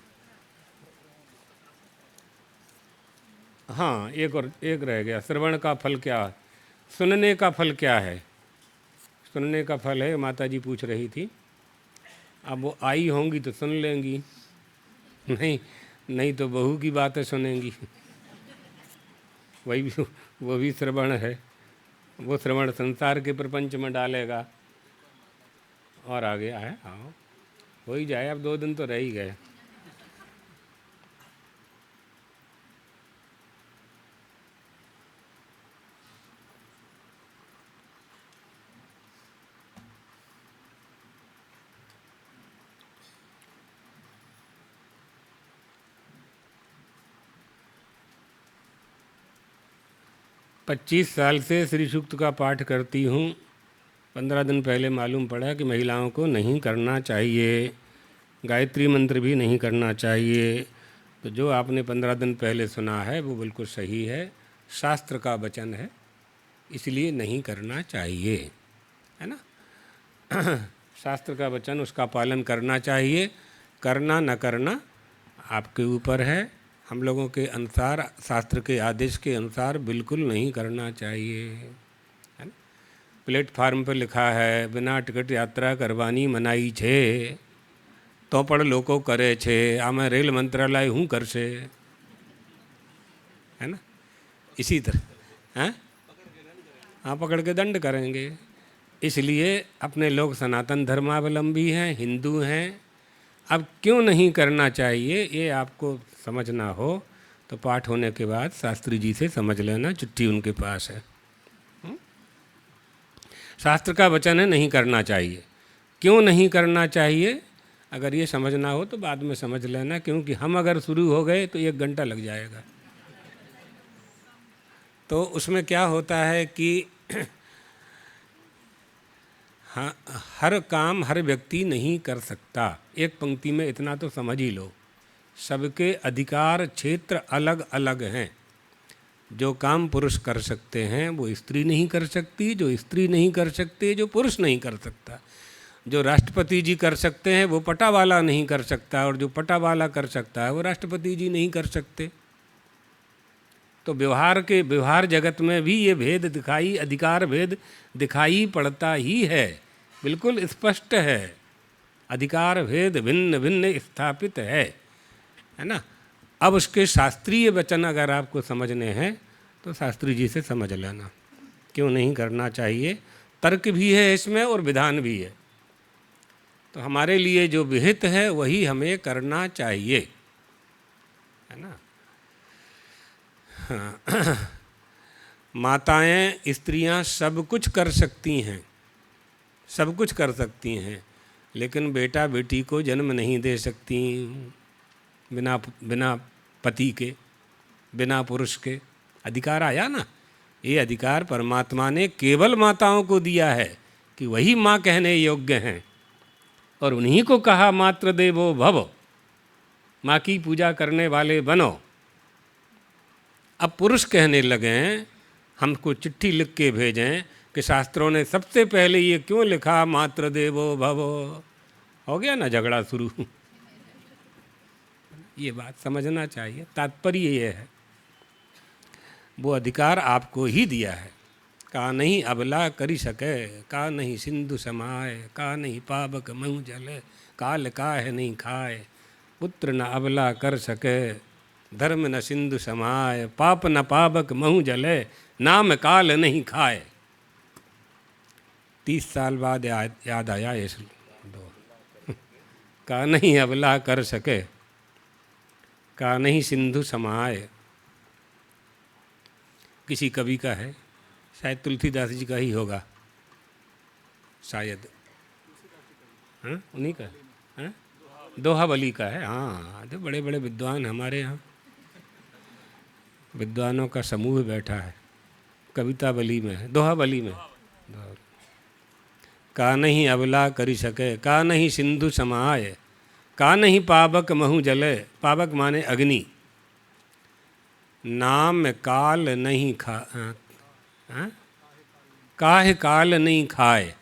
हाँ, एक रह गया। श्रवण का फल क्या है? सुनने का फल क्या है? सुनने का फल है, माता जी पूछ रही थी। अब वो आई होंगी तो सुन लेंगी, नहीं नहीं तो बहू की बातें सुनेंगी। वही भी, वो भी श्रवण है। वो श्रवण संसार के प्रपंच में डालेगा। और आगे आए, हाँ हो ही जाए, अब 2 दिन तो रह ही गए। पच्चीस साल से श्री सूक्त का पाठ करती हूँ। 15 दिन पहले मालूम पड़ा कि महिलाओं को नहीं करना चाहिए, गायत्री मंत्र भी नहीं करना चाहिए। तो जो आपने 15 दिन पहले सुना है वो बिल्कुल सही है, शास्त्र का वचन है, इसलिए नहीं करना चाहिए, है ना। शास्त्र का वचन, उसका पालन करना चाहिए। करना न करना आपके ऊपर है। हम लोगों के अनुसार, शास्त्र के आदेश के अनुसार बिल्कुल नहीं करना चाहिए, है ना। प्लेटफार्म पर लिखा है, बिना टिकट यात्रा करवानी मनाई छे, तो पण लोको करे छे, आमे रेल मंत्रालय हूँ करशे, है ना। इसी तरह हैं, हाँ, पकड़ के दंड करेंगे। इसलिए अपने लोग सनातन धर्मावलंबी हैं, हिंदू हैं। अब क्यों नहीं करना चाहिए ये आपको समझना हो तो पाठ होने के बाद शास्त्री जी से समझ लेना, चिट्ठी उनके पास है। शास्त्र का वचन है, नहीं करना चाहिए। क्यों नहीं करना चाहिए अगर ये समझना हो तो बाद में समझ लेना, क्योंकि हम अगर शुरू हो गए तो 1 घंटा लग जाएगा। तो उसमें क्या होता है कि हाँ, हर काम हर व्यक्ति नहीं कर सकता। एक पंक्ति में इतना तो समझ ही लो, सबके अधिकार क्षेत्र अलग अलग हैं। जो काम पुरुष कर सकते हैं वो स्त्री नहीं कर सकती, जो स्त्री नहीं कर सकते जो पुरुष नहीं कर सकता। जो राष्ट्रपति जी कर सकते हैं वो पटा वाला नहीं कर सकता, और जो पटा वाला कर सकता है वो राष्ट्रपति जी नहीं कर सकते। तो व्यवहार जगत में भी ये भेद दिखाई, अधिकार भेद दिखाई पड़ता ही है, बिल्कुल स्पष्ट है। अधिकार भेद भिन्न भिन्न स्थापित है ना। अब उसके शास्त्रीय वचन अगर आपको समझने हैं तो शास्त्री जी से समझ लेना, क्यों नहीं करना चाहिए। तर्क भी है इसमें और विधान भी है। तो हमारे लिए जो विहित है वही हमें करना चाहिए, है ना। हाँ। माताएं, स्त्रियां सब कुछ कर सकती हैं, सब कुछ कर सकती हैं, लेकिन बेटा बेटी को जन्म नहीं दे सकती बिना पति के, बिना पुरुष के। अधिकार आया ना। ये अधिकार परमात्मा ने केवल माताओं को दिया है कि वही माँ कहने योग्य हैं, और उन्हीं को कहा मातृ देवो भव, माँ की पूजा करने वाले बनो। अब पुरुष कहने लगे हैं, हमको चिट्ठी लिख के भेजें कि शास्त्रों ने सबसे पहले ये क्यों लिखा मातृ देवो भव। हो गया ना झगड़ा शुरू। ये बात समझना चाहिए। तात्पर्य ये है, वो अधिकार आपको ही दिया है। का नहीं अबला करी सके, का नहीं सिंधु समाए, का नहीं पावक महु जले, काल काहे नहीं खाए, पुत्र न अबला कर सके, धर्म न सिंधु समाए, पाप न पावक महु जले, नाम काल नहीं खाए। 30 साल बाद याद आया इस दो। का नहीं अबला कर सके, का नहीं सिंधु समाए। किसी कवि का है, शायद तुलसीदास जी का ही होगा शायद, हाँ उन्हीं का, हाँ दोहाबली का है। हाँ, जो बड़े बड़े विद्वान हमारे यहाँ, विद्वानों का समूह बैठा है, कविता बली में है, दोहाबली में। का नहीं अबला करी सके, का नहीं सिंधु समाए, का नहीं पावक महु जले। पावक माने अग्नि। नाम काल नहीं खा, हाँ? काहे काल नहीं खाए।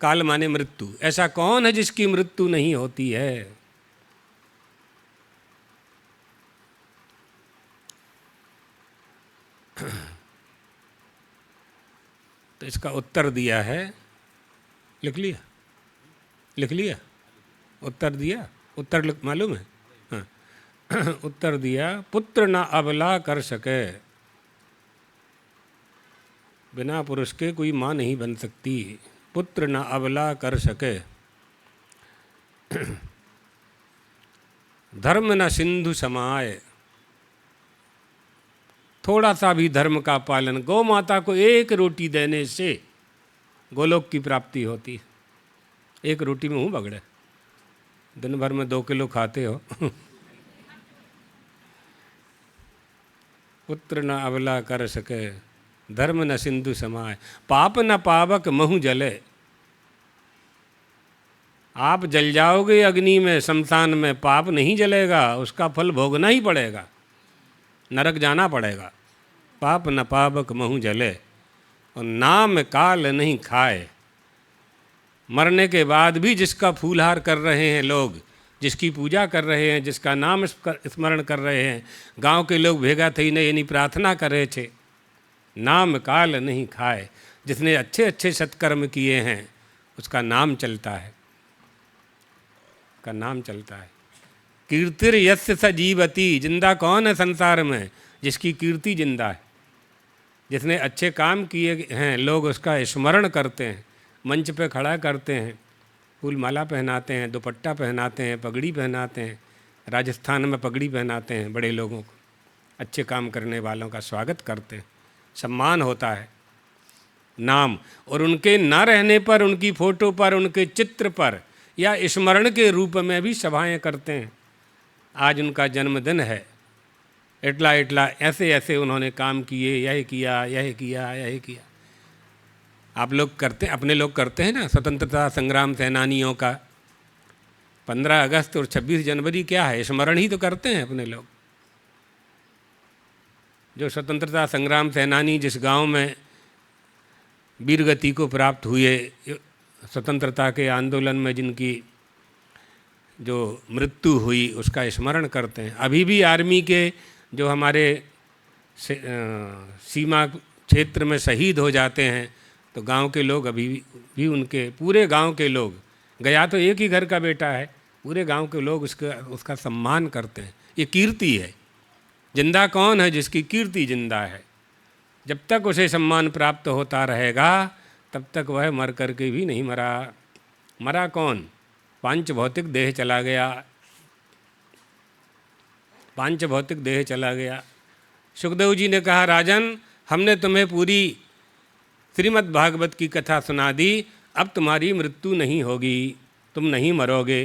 काल माने मृत्यु। ऐसा कौन है जिसकी मृत्यु नहीं होती है? तो इसका उत्तर दिया है, लिख लिया, लिख लिया, उत्तर दिया, उत्तर मालूम है? हाँ। उत्तर दिया, पुत्र ना अबला कर सके। बिना पुरुष के कोई माँ नहीं बन सकती। पुत्र ना अबला कर सके। धर्म न सिंधु समाए। थोड़ा सा भी धर्म का पालन, गौ माता को एक रोटी देने से गोलोक की प्राप्ति होती है। एक रोटी में हूँ बगड़े, दिन भर में 2 किलो खाते हो। पुत्र न अबला कर सके, धर्म न सिंधु समाए, पाप न पावक महु जले। आप जल जाओगे अग्नि में, शमशान में, पाप नहीं जलेगा, उसका फल भोगना ही पड़ेगा, नरक जाना पड़ेगा। पाप न पावक महु जले और नाम काल नहीं खाए। मरने के बाद भी जिसका फूलहार कर रहे हैं लोग, जिसकी पूजा कर रहे हैं, जिसका नाम स्मरण कर रहे हैं, गांव के लोग भेगा थईने यानी प्रार्थना कर रहे थे, नाम काल नहीं खाए। जिसने अच्छे अच्छे सत्कर्म किए हैं उसका नाम चलता है, का नाम चलता है। कीर्तिर यस्य स जीवति। जिंदा कौन है संसार में? जिसकी कीर्ति जिंदा है। जिसने अच्छे काम किए हैं लोग उसका स्मरण करते हैं, मंच पे खड़ा करते हैं, फूल माला पहनाते हैं, दुपट्टा पहनाते हैं, पगड़ी पहनाते हैं। राजस्थान में पगड़ी पहनाते हैं बड़े लोगों को, अच्छे काम करने वालों का स्वागत करते हैं, सम्मान होता है। नाम, और उनके ना रहने पर उनकी फ़ोटो पर, उनके चित्र पर या स्मरण के रूप में भी सभाएं करते हैं। आज उनका जन्मदिन है, इटला इटला ऐसे ऐसे उन्होंने काम किए, यह किया, यह किया, यह किया। आप लोग करते, अपने लोग करते हैं ना स्वतंत्रता संग्राम सेनानियों का 15 अगस्त और 26 जनवरी क्या है? स्मरण ही तो करते हैं अपने लोग। जो स्वतंत्रता संग्राम सेनानी जिस गांव में वीरगति को प्राप्त हुए, स्वतंत्रता के आंदोलन में जिनकी जो मृत्यु हुई, उसका स्मरण करते हैं। अभी भी आर्मी के जो हमारे सीमा क्षेत्र में शहीद हो जाते हैं तो गांव के लोग अभी भी उनके, पूरे गांव के लोग, गया तो एक ही घर का बेटा है, पूरे गांव के लोग उसका सम्मान करते हैं। ये कीर्ति है। जिंदा कौन है? जिसकी कीर्ति जिंदा है। जब तक उसे सम्मान प्राप्त होता रहेगा तब तक वह मर करके भी नहीं मरा। मरा कौन? पांच भौतिक देह चला गया, पांच भौतिक देह चला गया। सुखदेव जी ने कहा, राजन हमने तुम्हें पूरी श्रीमद् भागवत की कथा सुना दी, अब तुम्हारी मृत्यु नहीं होगी, तुम नहीं मरोगे।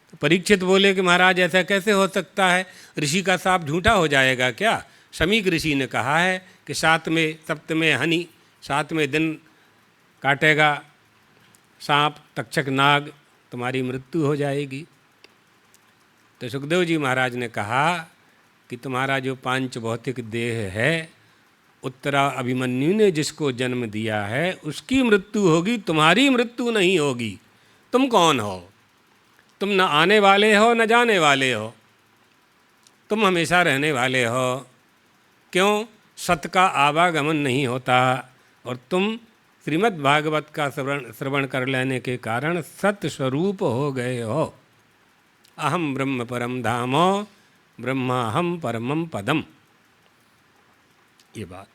तो परीक्षित बोले कि महाराज ऐसा कैसे हो सकता है? ऋषि का साप झूठा हो जाएगा क्या? शमीक ऋषि ने कहा है कि 7वें सप्तमें हनि, 7वें दिन काटेगा सांप, तक्षक नाग, तुम्हारी मृत्यु हो जाएगी। तो सुखदेव जी महाराज ने कहा कि तुम्हारा जो पांच भौतिक देह है, उत्तरा अभिमन्यु ने जिसको जन्म दिया है उसकी मृत्यु होगी, तुम्हारी मृत्यु नहीं होगी। तुम कौन हो? तुम न आने वाले हो न जाने वाले हो, तुम हमेशा रहने वाले हो। क्यों? सत का आवागमन नहीं होता, और तुम श्रीमद् भागवत का श्रवण कर लेने के कारण सत स्वरूप हो गए हो। अहम ब्रह्म परम धामो ब्रह्माहम परमम पदम। ये बात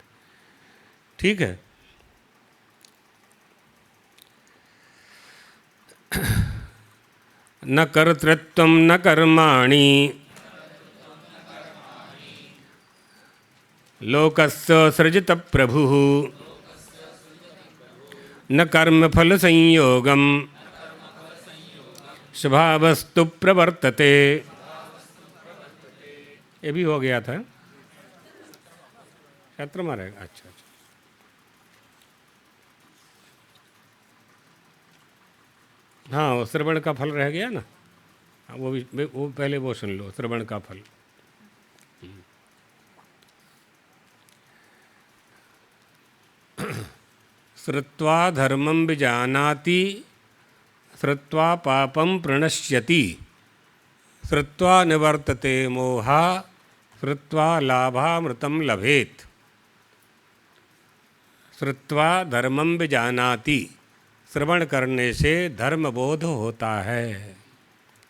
ठीक है। न कर्तृत्वं न कर्माणि लोकस्य सृजित प्रभुः न कर्मफल संयोगम स्वभावस्तु प्रवर्तते। ये भी हो गया था, क्षेत्र में रहेगा। अच्छा अच्छा, हाँ वो श्रवण का फल रह गया ना, वो भी, वो पहले वो सुन लो, श्रवण का फल। श्रुत्वा धर्मं विजानाति श्रुत्वा पापं प्रणश्यति श्रुत्वा निवर्तते मोहा श्रुत्वा लाभामृतं लभेत। श्रुत्वा धर्मं विजानाति, श्रवण करने से धर्म बोध होता है।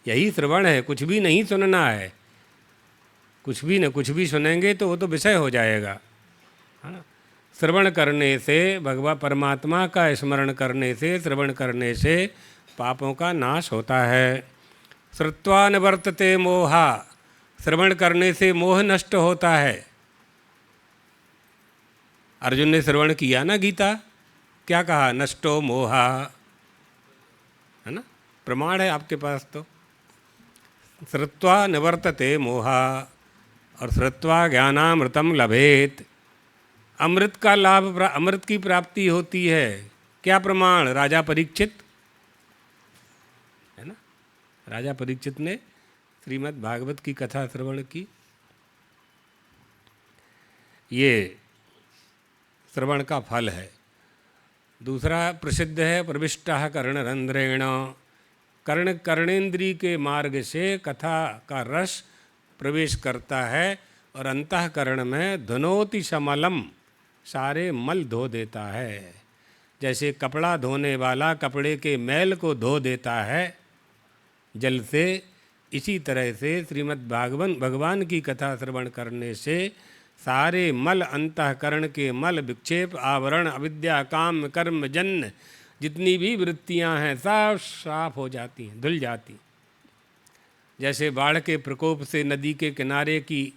यही श्रवण है, कुछ भी नहीं सुनना है। कुछ भी न कुछ भी सुनेंगे तो वो तो विषय हो जाएगा, है ना। श्रवण करने से, भगवान परमात्मा का स्मरण करने से, श्रवण करने से पापों का नाश होता है। श्रुत्वा निवर्तते मोहा, श्रवण करने से मोह नष्ट होता है। अर्जुन ने श्रवण किया ना गीता, क्या कहा? नष्टो मोहा, है ना, प्रमाण है आपके पास। तो श्रुत्वा निवर्तते मोहा और श्रुत्वा ज्ञानामृतम लभेत। अमृत का लाभ, अमृत की प्राप्ति होती है। क्या प्रमाण? राजा परीक्षित, है ना। राजा परीक्षित ने श्रीमद् भागवत की कथा श्रवण की। ये श्रवण का फल है। दूसरा प्रसिद्ध है प्रविष्टः कर्णरंध्रेण, कर्णेंद्रिय के मार्ग से कथा का रस प्रवेश करता है और अंतःकरण में धनोति समलम, सारे मल धो देता है। जैसे कपड़ा धोने वाला कपड़े के मैल को धो देता है जल से, इसी तरह से श्रीमद् भगवान की कथा श्रवण करने से सारे मल, अंतःकरण के मल, विक्षेप, आवरण, अविद्या, काम, कर्म, जन्य जितनी भी वृत्तियां हैं सब साफ हो जाती हैं, धुल जाती। जैसे बाढ़ के प्रकोप से नदी के किनारे की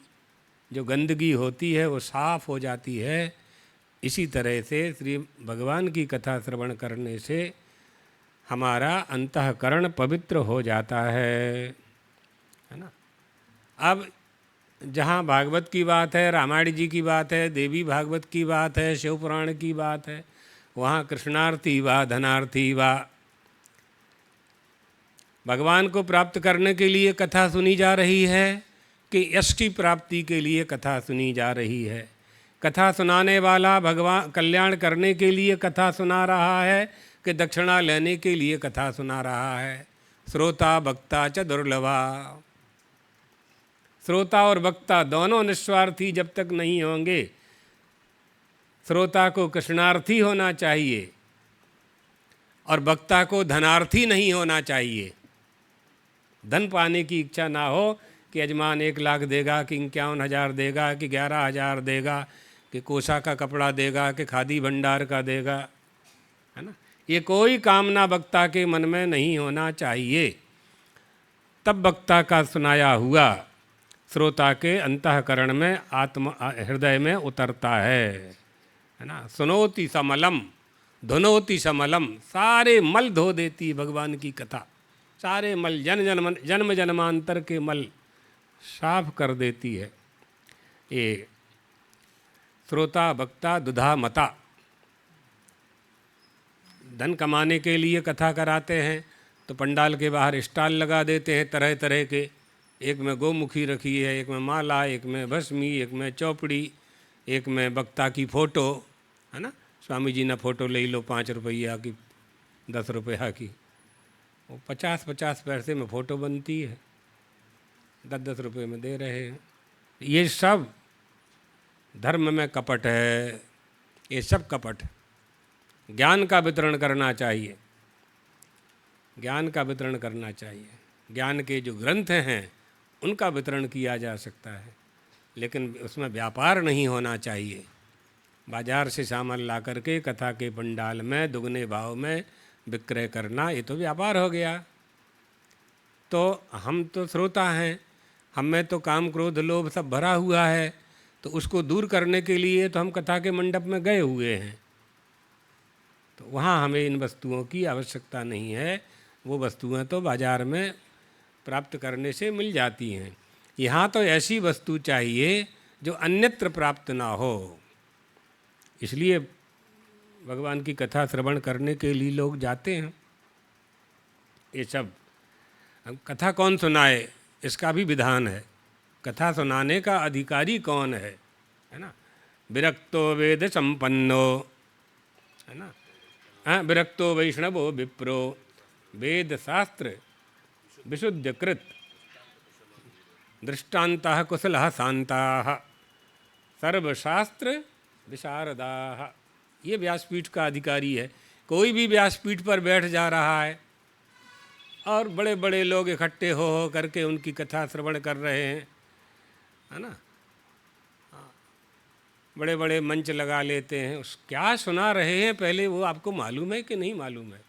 जो गंदगी होती है वो साफ हो जाती है, इसी तरह से श्री भगवान की कथा श्रवण करने से हमारा अंतःकरण पवित्र हो जाता है ना। अब जहाँ भागवत की बात है, रामायण जी की बात है, देवी भागवत की बात है, शिव पुराण की बात है, वहाँ कृष्णार्थी वा धनार्थी वा, भगवान को प्राप्त करने के लिए कथा सुनी जा रही है कि यश की प्राप्ति के लिए कथा सुनी जा रही है। कथा सुनाने वाला भगवान कल्याण करने के लिए कथा सुना रहा है कि दक्षिणा लेने के लिए कथा सुना रहा है। श्रोता वक्ता च दुर्लभा, श्रोता और वक्ता दोनों निस्वार्थी जब तक नहीं होंगे। श्रोता को कृष्णार्थी होना चाहिए और वक्ता को धनार्थी नहीं होना चाहिए। धन पाने की इच्छा ना हो कि यजमान 1 लाख देगा, कि 51,000 देगा, कि 11,000 देगा, कि कोसा का कपड़ा देगा, कि खादी भंडार का देगा, है ना। ये कोई कामना वक्ता के मन में नहीं होना चाहिए। तब वक्ता का सुनाया हुआ श्रोता के अंतःकरण में, आत्मा हृदय में उतरता है ना। सुनोति समलम धुनोति समलम, सारे मल धो देती है भगवान की कथा। सारे मल, जन्म जन्मांतर के मल साफ कर देती है। ये श्रोता वक्ता दुधा मता, धन कमाने के लिए कथा कराते हैं तो पंडाल के बाहर स्टॉल लगा देते हैं तरह तरह के। एक में गोमुखी रखी है, एक में माला, एक में भस्मी, एक में चौपड़ी, एक में वक्ता की फ़ोटो, है ना। स्वामी जी ने फ़ोटो ले लो 5 रुपया की, 10 रुपया की, वो 50-50 पैसे में फ़ोटो बनती है, 10-10 रुपये में दे रहे हैं। ये सब धर्म में कपट है, ये सब कपट है। ज्ञान का वितरण करना चाहिए, ज्ञान का वितरण करना चाहिए। ज्ञान के जो ग्रंथ हैं उनका वितरण किया जा सकता है, लेकिन उसमें व्यापार नहीं होना चाहिए। बाजार से सामान ला करके कथा के पंडाल में दुगने भाव में विक्रय करना, ये तो व्यापार हो गया। तो हम तो श्रोता हैं, हम में तो काम क्रोध लोभ सब भरा हुआ है, तो उसको दूर करने के लिए तो हम कथा के मंडप में गए हुए हैं। तो वहाँ हमें इन वस्तुओं की आवश्यकता नहीं है, वो वस्तुएं तो बाज़ार में प्राप्त करने से मिल जाती हैं। यहाँ तो ऐसी वस्तु चाहिए जो अन्यत्र प्राप्त ना हो। इसलिए भगवान की कथा श्रवण करने के लिए लोग जाते हैं। ये सब कथा कौन सुनाए इसका भी विधान है। कथा सुनाने का अधिकारी कौन है ना। विरक्तो वेद संपन्नो, है ना। विरक्तो वैष्णवो विप्रो वेद शास्त्र विशुद्ध कृत दृष्टान्तः कुशलः शान्ताः सर्वशास्त्र विशारदाः। ये व्यासपीठ का अधिकारी है। कोई भी व्यासपीठ पर बैठ जा रहा है और बड़े बड़े लोग इकट्ठे हो करके उनकी कथा श्रवण कर रहे हैं, है ना, बड़े बड़े मंच लगा लेते हैं, उस क्या सुना रहे हैं पहले वो आपको मालूम है कि नहीं मालूम है।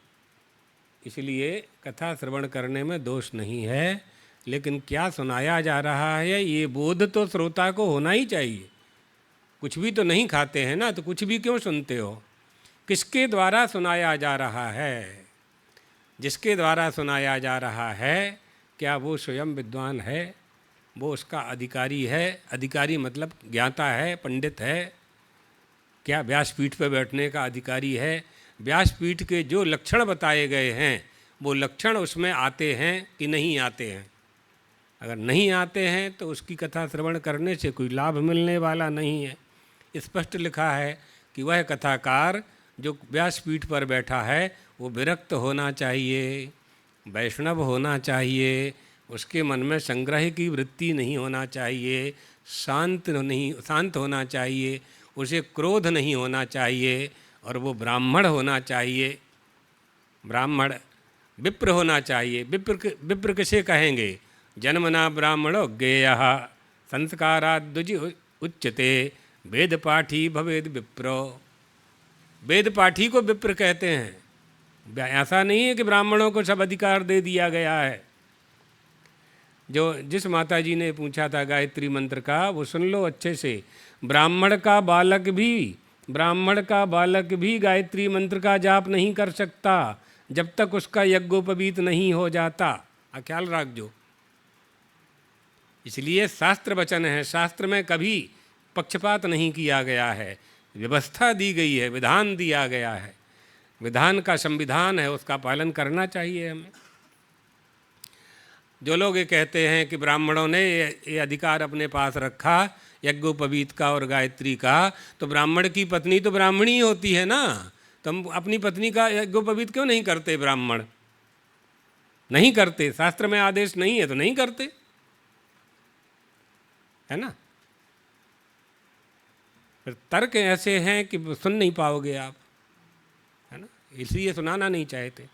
इसलिए कथा श्रवण करने में दोष नहीं है, लेकिन क्या सुनाया जा रहा है ये बोध तो श्रोता को होना ही चाहिए। कुछ भी तो नहीं खाते हैं ना, तो कुछ भी क्यों सुनते हो? किसके द्वारा सुनाया जा रहा है? जिसके द्वारा सुनाया जा रहा है, क्या वो स्वयं विद्वान है? वो उसका अधिकारी है? अधिकारी मतलब ज्ञाता है, पंडित है? क्या व्यासपीठ पर बैठने का अधिकारी है? व्यासपीठ के जो लक्षण बताए गए हैं वो लक्षण उसमें आते हैं कि नहीं आते हैं? अगर नहीं आते हैं तो उसकी कथा श्रवण करने से कोई लाभ मिलने वाला नहीं है। स्पष्ट लिखा है कि वह कथाकार जो व्यासपीठ पर बैठा है वो विरक्त होना चाहिए, वैष्णव होना चाहिए, उसके मन में संग्रह की वृत्ति नहीं होना चाहिए, शांत होना चाहिए, उसे क्रोध नहीं होना चाहिए, और वो ब्राह्मण होना चाहिए, ब्राह्मण विप्र होना चाहिए। विप्र किसे कहेंगे? जन्मना ब्राह्मणो ज्ञेयः संस्काराद्विज उच्यते वेद पाठी भवेद विप्रो। वेद पाठी को विप्र कहते हैं। ऐसा नहीं है कि ब्राह्मणों को सब अधिकार दे दिया गया है। जिस माता जी ने पूछा था गायत्री मंत्र का, वो सुन लो अच्छे से। ब्राह्मण का बालक भी गायत्री मंत्र का जाप नहीं कर सकता जब तक उसका यज्ञोपवीत नहीं हो जाता। ख्याल रखजो। इसलिए शास्त्र वचन है, शास्त्र में कभी पक्षपात नहीं किया गया है, व्यवस्था दी गई है, विधान दिया गया है, विधान का संविधान है, उसका पालन करना चाहिए हमें। जो लोग ये कहते हैं कि ब्राह्मणों ने ये अधिकार अपने पास रखा यज्ञोपवीत का और गायत्री का, तो ब्राह्मण की पत्नी तो ब्राह्मणी होती है ना, तो हम अपनी पत्नी का यज्ञोपवीत क्यों नहीं करते? ब्राह्मण नहीं करते, शास्त्र में आदेश नहीं है तो नहीं करते, है ना। फिर तर्क ऐसे हैं कि सुन नहीं पाओगे आप, है ना, इसलिए सुनाना नहीं चाहते।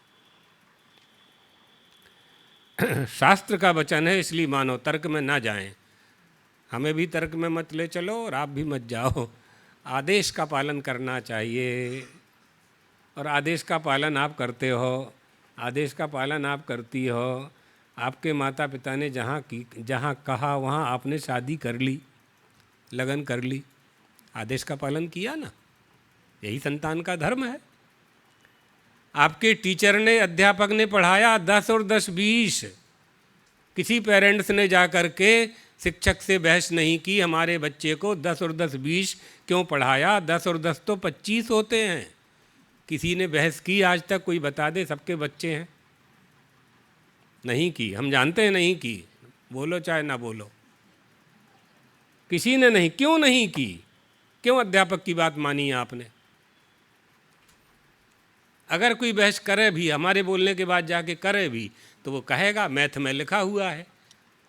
शास्त्र का वचन है इसलिए मानो, तर्क में ना जाएं। हमें भी तर्क में मत ले चलो और आप भी मत जाओ। आदेश का पालन करना चाहिए, और आदेश का पालन आप करते हो, आदेश का पालन आप करती हो। आपके माता पिता ने जहाँ कहा वहाँ आपने शादी कर ली, लगन कर ली, आदेश का पालन किया ना, यही संतान का धर्म है। आपके टीचर ने, अध्यापक ने पढ़ाया 10 और 10 20, किसी पेरेंट्स ने जा कर के शिक्षक से बहस नहीं की हमारे बच्चे को 10 और 10 20 क्यों पढ़ाया, 10 और 10 तो 25 होते हैं। किसी ने बहस की आज तक? कोई बता दे, सबके बच्चे हैं। नहीं की, हम जानते हैं नहीं की, बोलो चाहे ना बोलो, किसी ने नहीं। क्यों नहीं की? क्यों अध्यापक की बात मानी आपने? अगर कोई बहस करे भी, हमारे बोलने के बाद जाके करे भी, तो वो कहेगा मैथ में लिखा हुआ है।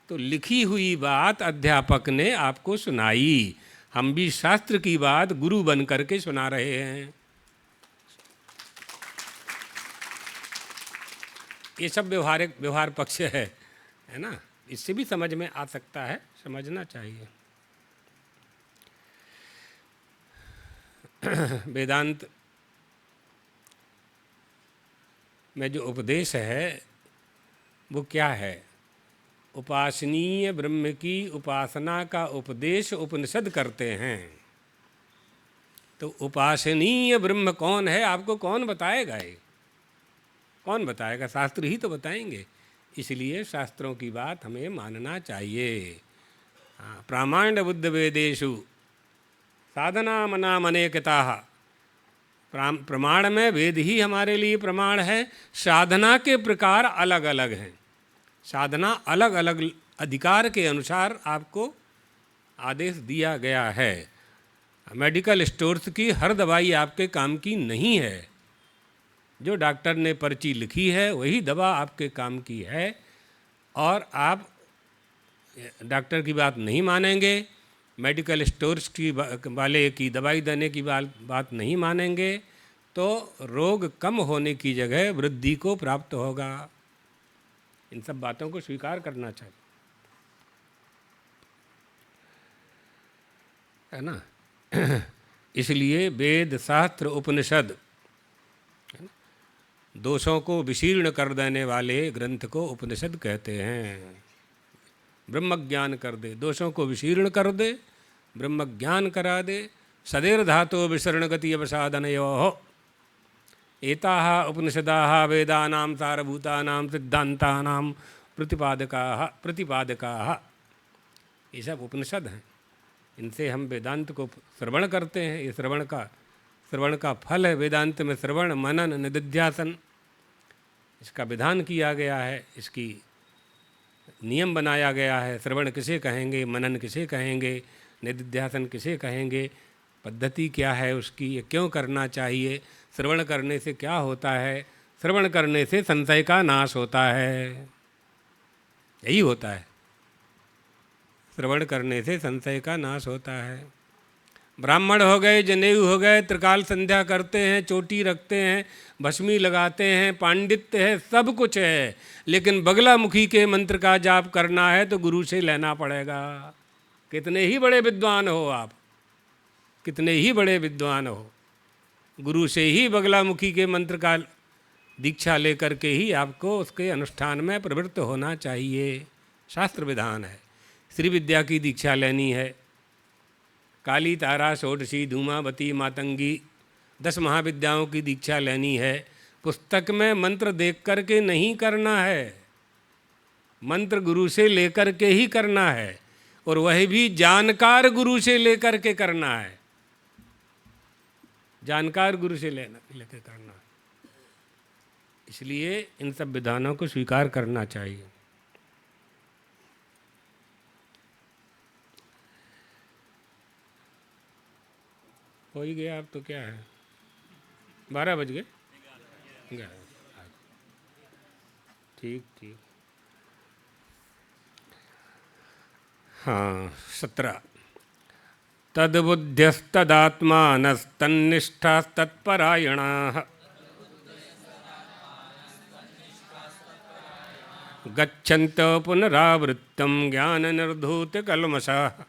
तो लिखी हुई बात अध्यापक ने आपको सुनाई, हम भी शास्त्र की बात गुरु बन करके सुना रहे हैं। ये सब व्यवहार पक्ष है ना, इससे भी समझ में आ सकता है, समझना चाहिए। वेदांत में जो उपदेश है वो क्या है? उपासनीय ब्रह्म की उपासना का उपदेश उपनिषद करते हैं। तो उपासनीय ब्रह्म कौन है आपको कौन बताएगा? ये कौन बताएगा? शास्त्र ही तो बताएंगे। इसलिए शास्त्रों की बात हमें मानना चाहिए। प्रामाण्य बुद्ध वेदेषु साधना मना मनेकता। प्रमाण में वेद ही हमारे लिए प्रमाण है। साधना के प्रकार अलग अलग हैं, साधना अलग अलग अधिकार के अनुसार आपको आदेश दिया गया है। मेडिकल स्टोर्स की हर दवाई आपके काम की नहीं है, जो डॉक्टर ने पर्ची लिखी है वही दवा आपके काम की है, और आप डॉक्टर की बात नहीं मानेंगे, मेडिकल स्टोर्स वाले की दवाई देने की बात नहीं मानेंगे, तो रोग कम होने की जगह वृद्धि को प्राप्त होगा। इन सब बातों को स्वीकार करना चाहिए, है ना। इसलिए वेद शास्त्र उपनिषद दोषों को विशीर्ण कर देने वाले ग्रंथ को उपनिषद कहते हैं। ब्रह्म ज्ञान कर दे, दोषों को विशीर्ण कर दे, ब्रह्म ज्ञान करा दे। सदैर धातो विसरण गति अवसादनयोः एताः उपनिषदाः वेदानां सारभूतानां सिद्धांतानां प्रतिपादकाः। ये सब उपनिषद हैं, इनसे हम वेदांत को श्रवण करते हैं। ये श्रवण का फल है। वेदांत में श्रवण मनन निदिध्यासन इसका विधान किया गया है, इसकी नियम बनाया गया है। श्रवण किसे कहेंगे, मनन किसे कहेंगे, निदिध्यासन किसे कहेंगे, पद्धति क्या है उसकी, ये क्यों करना चाहिए, श्रवण करने से क्या होता है। श्रवण करने से संशय का नाश होता है, यही होता है। श्रवण करने से संशय का नाश होता है। ब्राह्मण हो गए, जनेऊ हो गए, त्रिकाल संध्या करते हैं, चोटी रखते हैं, भस्मी लगाते हैं, पांडित्य है, सब कुछ है, लेकिन बगलामुखी के मंत्र का जाप करना है तो गुरु से लेना पड़ेगा। कितने ही बड़े विद्वान हो आप, कितने ही बड़े विद्वान हो, गुरु से ही बगलामुखी के मंत्र का दीक्षा लेकर के ही आपको उसके अनुष्ठान में प्रवृत्त होना चाहिए। शास्त्र विधान है। श्री विद्या की दीक्षा लेनी है, काली तारा षोडशी धूमावती मातंगी 10 महाविद्याओं की दीक्षा लेनी है। पुस्तक में मंत्र देख कर के नहीं करना है, मंत्र गुरु से लेकर के ही करना है, और वह भी जानकार गुरु से लेकर के करना है। जानकार गुरु से लेकर करना है। इसलिए इन सब विधानों को स्वीकार करना चाहिए। हो ही गया, अब तो क्या है, 12 बज गए। ठीक ठीक। हाँ, 17 तद्बुद्ध्यस्तदात्मानस्तन्निष्ठास्तत्परायणाः गच्छन्तो पुनरावृत्तं ज्ञाननिर्धूतकल्मषाः।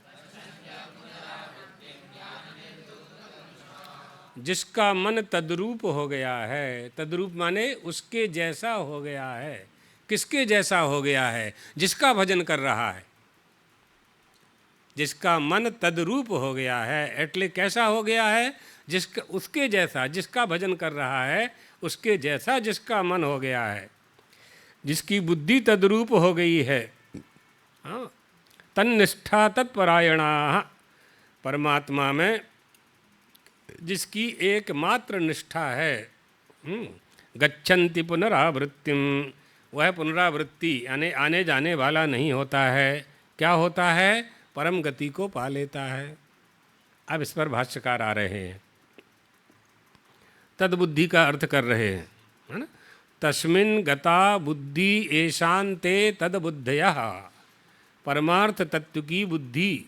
जिसका मन तद्रूप हो गया है, तद्रूप माने उसके जैसा हो गया है। किसके जैसा हो गया है? जिसका भजन कर रहा है। जिसका मन तद्रूप हो गया है, एटले कैसा हो गया है? जिसका उसके जैसा, जिसका भजन कर रहा है उसके जैसा जिसका मन हो गया है, जिसकी बुद्धि तद्रूप हो गई है। हाँ, तन्निष्ठा तत्परायणाः, परमात्मा में जिसकी एकमात्र निष्ठा है। गच्छन्ति पुनरावृत्तिम, वह पुनरावृत्ति यानी आने जाने वाला नहीं होता है। क्या होता है? परम गति को पा लेता है। अब इस पर भाष्यकार आ रहे हैं, तद्बुद्धि का अर्थ कर रहे हैं, है ना। तस्मिन् गता बुद्धि एशान्ते तद्बुद्धयः, परमार्थ तत्व की बुद्धि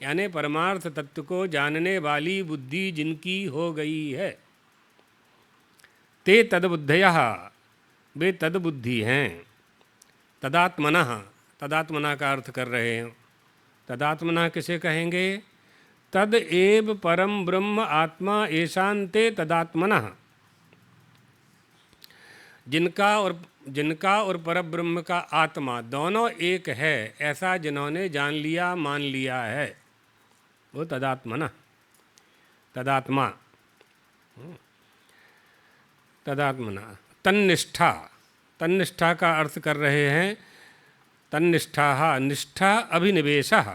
यानी परमार्थ तत्व को जानने वाली बुद्धि जिनकी हो गई है, ते तद्बुद्धयः, वे तद्बुद्धि हैं। तदात्मनः, तदात्मना का अर्थ कर रहे हैं। तदात्मना किसे कहेंगे? तद एव परम ब्रह्म आत्मा एशान्ते तदात्मनः, जिनका और पर ब्रह्म का आत्मा दोनों एक है, ऐसा जिन्होंने जान लिया, मान लिया है, वो तदात्मना, तदात्मा, तदात्मना। तन्निष्ठा, तन्निष्ठा का अर्थ कर रहे हैं तन्निष्ठा, निष्ठा अभिनिवेशः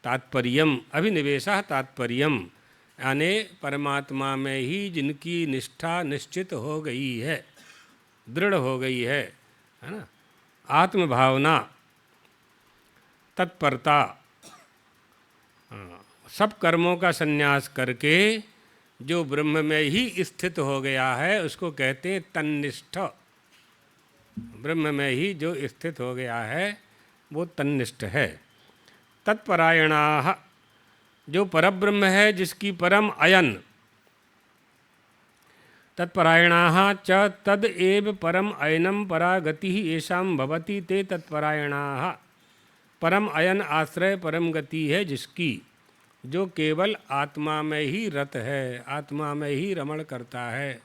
तात्पर्यम, अभिनिवेशः तात्पर्यम, यानी परमात्मा में ही जिनकी निष्ठा निश्चित हो गई है, दृढ़ हो गई है ना। आत्मभावना, तत्परता, सब कर्मों का संन्यास करके जो ब्रह्म में ही स्थित हो गया है उसको कहते हैं तन्निष्ठ। ब्रह्म में ही जो स्थित हो गया है वो तन्निष्ठ है। तत्परायणाः, जो परब्रह्म है जिसकी परम अयन, तत्परायणाः च तद एव परम अयनम परा गति येषां भवति ते तत्परायणाः। परम अयन आश्रय परम गति है जिसकी, जो केवल आत्मा में ही रत है, आत्मा में ही रमण करता है,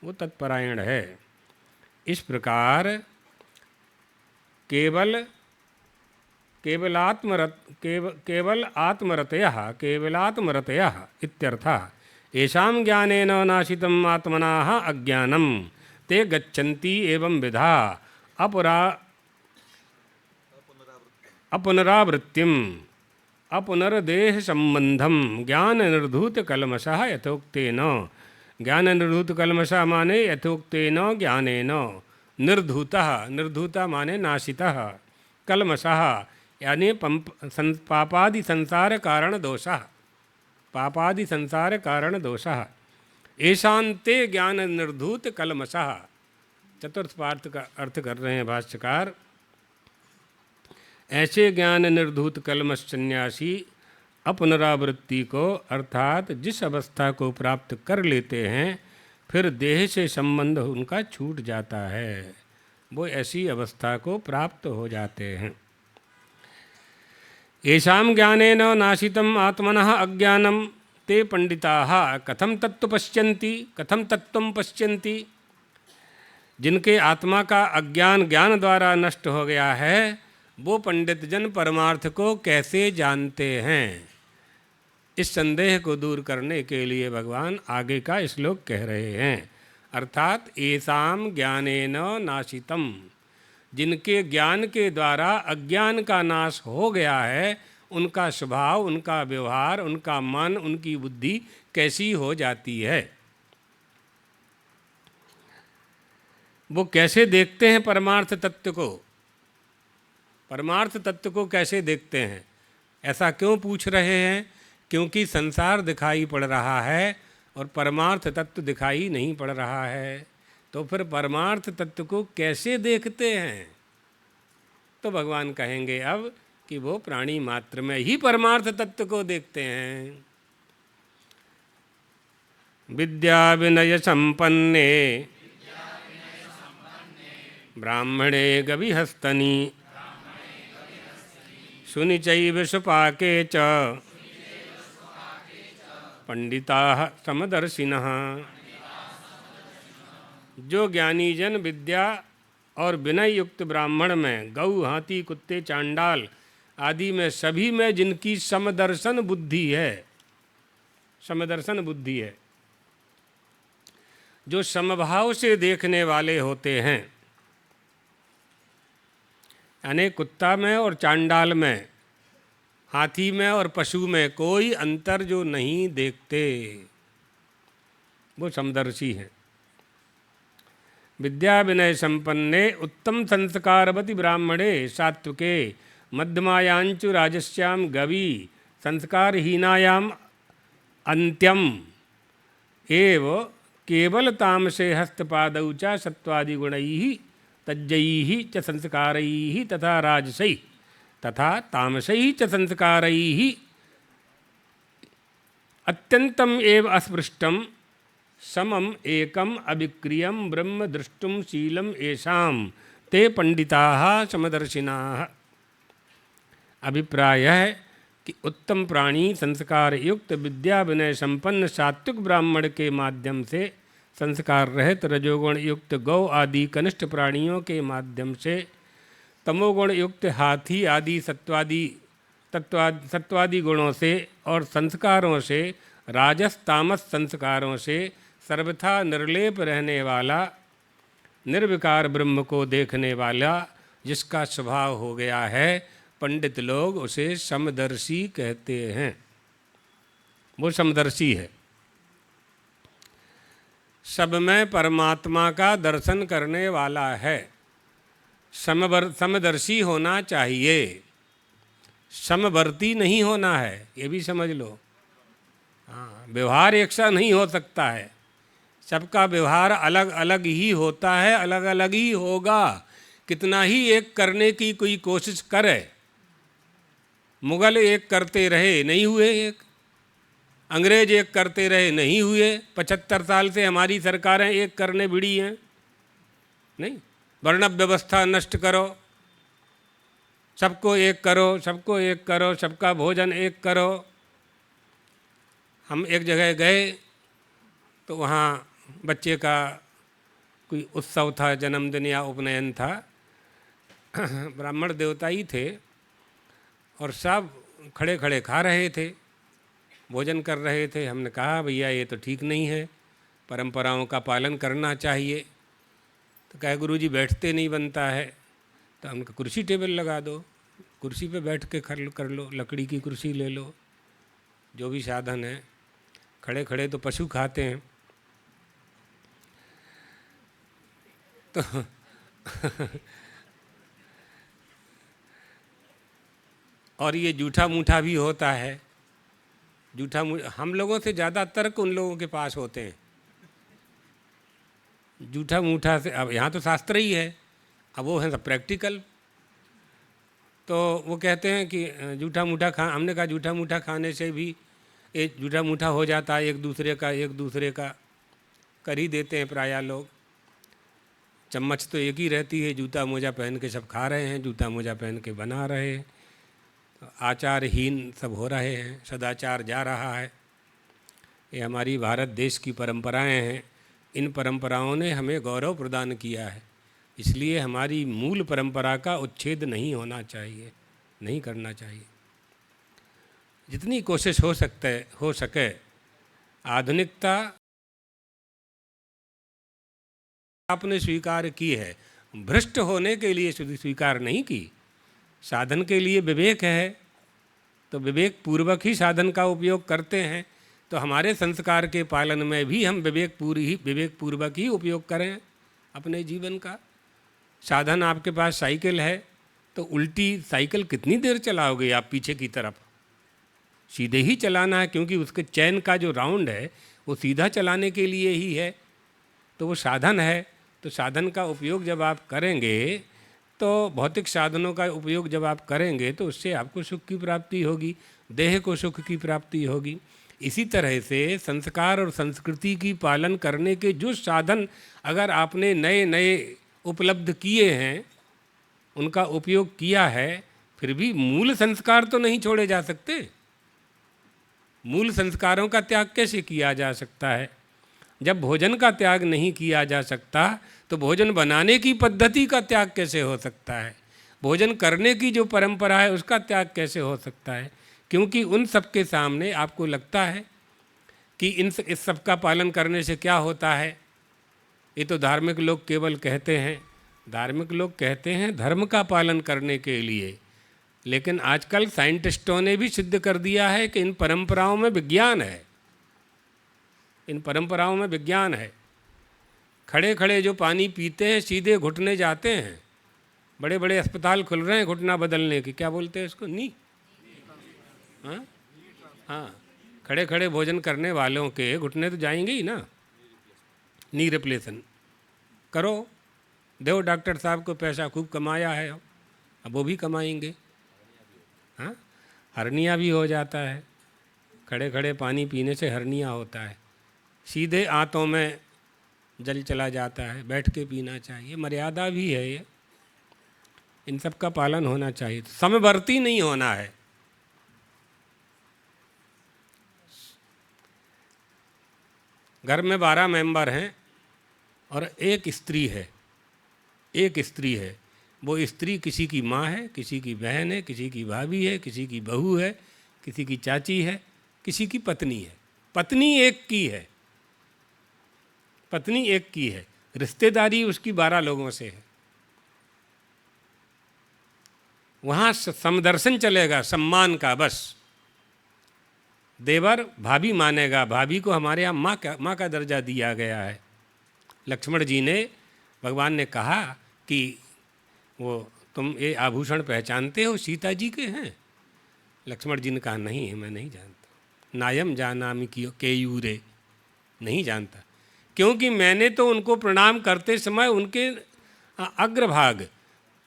वो तत्परायण है। इस प्रकार केवलात्मरतयः इत्यर्थः। येषां ज्ञानेन नाशितम् आत्मनः अज्ञानं ते गच्छन्ति एवं विधा अपनरावृत्तिम् अपनरदेह संबंधम ज्ञान निर्धूत कलमशः यथोक्तेन। ज्ञान निर्धूत कलमशः माने यथोक्तेन ज्ञानेन, निर्धूतः, निर्धूता माने नाशितः, कलमशः यानी पापादि संसार कारण दोषः, पापादि संसार कारण दोषः। ऐशान्ते ज्ञान निर्धूत कलमशः। चतुर्थ पार्थ का अर्थ कर रहे हैं भाष्यकार। ऐसे ज्ञान निर्धूत कलमश सन्यासी अपनरावृत्ति को अर्थात जिस अवस्था को प्राप्त कर लेते हैं फिर देह से संबंध उनका छूट जाता है, वो ऐसी अवस्था को प्राप्त हो जाते हैं। येषां ज्ञानेन नाशितम् आत्मनः अज्ञानं ते पंडिताः कथम तत्व पश्यन्ति, कथम तत्वं पश्यन्ति। जिनके आत्मा का अज्ञान ज्ञान द्वारा नष्ट हो गया है वो पंडित जन परमार्थ को कैसे जानते हैं। इस संदेह को दूर करने के लिए भगवान आगे का श्लोक कह रहे हैं। अर्थात येषां ज्ञानेन नाशितम, जिनके ज्ञान के द्वारा अज्ञान का नाश हो गया है, उनका स्वभाव, उनका व्यवहार, उनका मन, उनकी बुद्धि कैसी हो जाती है। वो कैसे देखते हैं परमार्थ तत्व को, परमार्थ तत्व को कैसे देखते हैं। ऐसा क्यों पूछ रहे हैं? क्योंकि संसार दिखाई पड़ रहा है और परमार्थ तत्व दिखाई नहीं पड़ रहा है। तो फिर परमार्थ तत्व को कैसे देखते हैं? तो भगवान कहेंगे अब कि वो प्राणी मात्र में ही परमार्थ तत्व को देखते हैं। विद्या विनय संपन्ने ब्राह्मणे गविहस्तनि सुनिचैव सुपाके च पंडिताः समदर्शिनः। जो ज्ञानी जन विद्या और विनय युक्त ब्राह्मण में, गौ, हाथी, कुत्ते, चांडाल आदि में सभी में जिनकी समदर्शन बुद्धि है, समदर्शन बुद्धि है, जो समभाव से देखने वाले होते हैं, यानी कुत्ता में और चांडाल में, हाथी में और पशु में कोई अंतर जो नहीं देखते, वो समदर्शी हैं। विद्या विनय संपन्ने उत्तम संस्कारवती ब्राह्मणे सात्विके मध्यमायांचु राजस्याम गवी संस्कारहीनायाम अंत्यम एव केवल तामसे हस्तपादौ च सत्वादिगुणैः तज्जैः च संस्कारैः तथा राजसैः तथा तामसैः च संस्कारैः अत्यंतम एव अस्पृष्टम समम एकम अविक्रियम ब्रह्म दृष्टुम शीलम येषां ते पंडिताः समदर्शिनाः। अभिप्राय है कि उत्तम प्राणी संस्कार युक्त विद्या विनय संपन्न सात्विक ब्राह्मण के माध्यम से, संस्कार रहित रजोगुण युक्त गौ आदि कनिष्ठ प्राणियों के माध्यम से, तमोगुण युक्त हाथी आदि सत्वादि गुणों से और संस्कारों से, राजस तामस संस्कारों से सर्वथा निर्लेप रहने वाला निर्विकार ब्रह्म को देखने वाला जिसका स्वभाव हो गया है, पंडित लोग उसे समदर्शी कहते हैं। वो समदर्शी है, सब में परमात्मा का दर्शन करने वाला है। समदर्शी होना चाहिए, समवर्ती नहीं होना है, ये भी समझ लो। हाँ, व्यवहार एक सा नहीं हो सकता है, सबका व्यवहार अलग अलग ही होता है, अलग अलग ही होगा। कितना ही एक करने की कोई कोशिश करे, मुगल एक करते रहे नहीं हुए, एक अंग्रेज एक करते रहे नहीं हुए, 75 साल से हमारी सरकारें एक करने भिड़ी हैं। नहीं, वर्ण व्यवस्था नष्ट करो, सबको एक करो, सबको एक करो, सबका भोजन एक करो। हम एक जगह गए तो वहाँ बच्चे का कोई उत्सव था, जन्मदिन या उपनयन था। ब्राह्मण देवता ही थे और सब खड़े खड़े खा रहे थे, भोजन कर रहे थे। हमने कहा भैया ये तो ठीक नहीं है, परंपराओं का पालन करना चाहिए। तो कहे गुरुजी बैठते नहीं बनता है। तो हमने कहा कुर्सी टेबल लगा दो, कुर्सी पे बैठ के कर लो, लकड़ी की कुर्सी ले लो, जो भी साधन है। खड़े खड़े तो पशु खाते हैं। तो और ये जूठा मूठा भी होता है। हम लोगों से ज़्यादा तर्क उन लोगों के पास होते हैं। जूठा मूठा से, अब यहाँ तो शास्त्र ही है, अब वो है सब प्रैक्टिकल। तो वो कहते हैं कि जूठा मूठा हमने कहा जूठा मूठा खाने से भी एक जूठा मूठा हो जाता है, एक दूसरे का कर ही देते हैं प्रायः लोग। चम्मच तो एक ही रहती है, जूता मोजा पहन के सब खा रहे हैं, जूता मोजा पहन के बना रहे हैं, तो आचारहीन सब हो रहे हैं, सदाचार जा रहा है। ये हमारी भारत देश की परंपराएं हैं। इन परंपराओं ने हमें गौरव प्रदान किया है, इसलिए हमारी मूल परंपरा का उच्छेद नहीं होना चाहिए, नहीं करना चाहिए। जितनी कोशिश हो सके आधुनिकता आपने स्वीकार की है, भ्रष्ट होने के लिए स्वीकार नहीं की। साधन के लिए विवेक है तो विवेक पूर्वक ही साधन का उपयोग करते हैं। तो हमारे संस्कार के पालन में भी हम विवेक पूर्वक ही उपयोग करें अपने जीवन का। साधन आपके पास साइकिल है तो उल्टी साइकिल कितनी देर चलाओगे आप पीछे की तरफ? सीधे ही चलाना है, क्योंकि उसके चैन का जो राउंड है वो सीधा चलाने के लिए ही है। तो वो साधन है, तो साधन का उपयोग जब आप करेंगे, तो भौतिक साधनों का उपयोग जब आप करेंगे तो उससे आपको सुख की प्राप्ति होगी, देह को सुख की प्राप्ति होगी। इसी तरह से संस्कार और संस्कृति की पालन करने के जो साधन अगर आपने नए नए उपलब्ध किए हैं, उनका उपयोग किया है, फिर भी मूल संस्कार तो नहीं छोड़े जा सकते। मूल संस्कारों का त्याग कैसे किया जा सकता है? जब भोजन का त्याग नहीं किया जा सकता तो भोजन बनाने की पद्धति का त्याग कैसे हो सकता है? भोजन करने की जो परंपरा है उसका त्याग कैसे हो सकता है? क्योंकि उन सब के सामने आपको लगता है कि इस सब का पालन करने से क्या होता है। ये तो धार्मिक लोग केवल कहते हैं, धार्मिक लोग कहते हैं धर्म का पालन करने के लिए, लेकिन आजकल साइंटिस्टों ने भी सिद्ध कर दिया है कि इन परंपराओं में विज्ञान है, इन परंपराओं में विज्ञान है। खड़े खड़े जो पानी पीते हैं सीधे घुटने जाते हैं। बड़े बड़े अस्पताल खुल रहे हैं घुटना बदलने की, क्या बोलते हैं इसको, नी, हाँ हाँ, खड़े खड़े भोजन करने वालों के घुटने तो जाएंगे ही ना। नी रिप्लेसन करो, दो डॉक्टर साहब को पैसा खूब कमाया है, अब वो भी कमाएंगे। हाँ, हर्निया भी हो जाता है, खड़े खड़े पानी पीने से हर्निया होता है। सीधे आंतों में जल चला जाता है, बैठ के पीना चाहिए, मर्यादा भी है ये। इन सब का पालन होना चाहिए, समवर्ती नहीं होना है। घर में 12 मेंबर हैं और एक स्त्री है, वो स्त्री किसी की माँ है, किसी की बहन है, किसी की भाभी है, किसी की बहू है, किसी की चाची है, किसी की पत्नी है। पत्नी एक की है, रिश्तेदारी उसकी 12 लोगों से है। वहाँ समदर्शन चलेगा, सम्मान का बस। देवर भाभी मानेगा, भाभी को हमारे यहाँ माँ का दर्जा दिया गया है। लक्ष्मण जी ने, भगवान ने कहा कि वो तुम ये आभूषण पहचानते हो, सीता जी के हैं? लक्ष्मण जी ने कहा नहीं, मैं नहीं जानता। नायम जानामि केयूरे, नहीं जानता, क्योंकि मैंने तो उनको प्रणाम करते समय उनके अग्रभाग,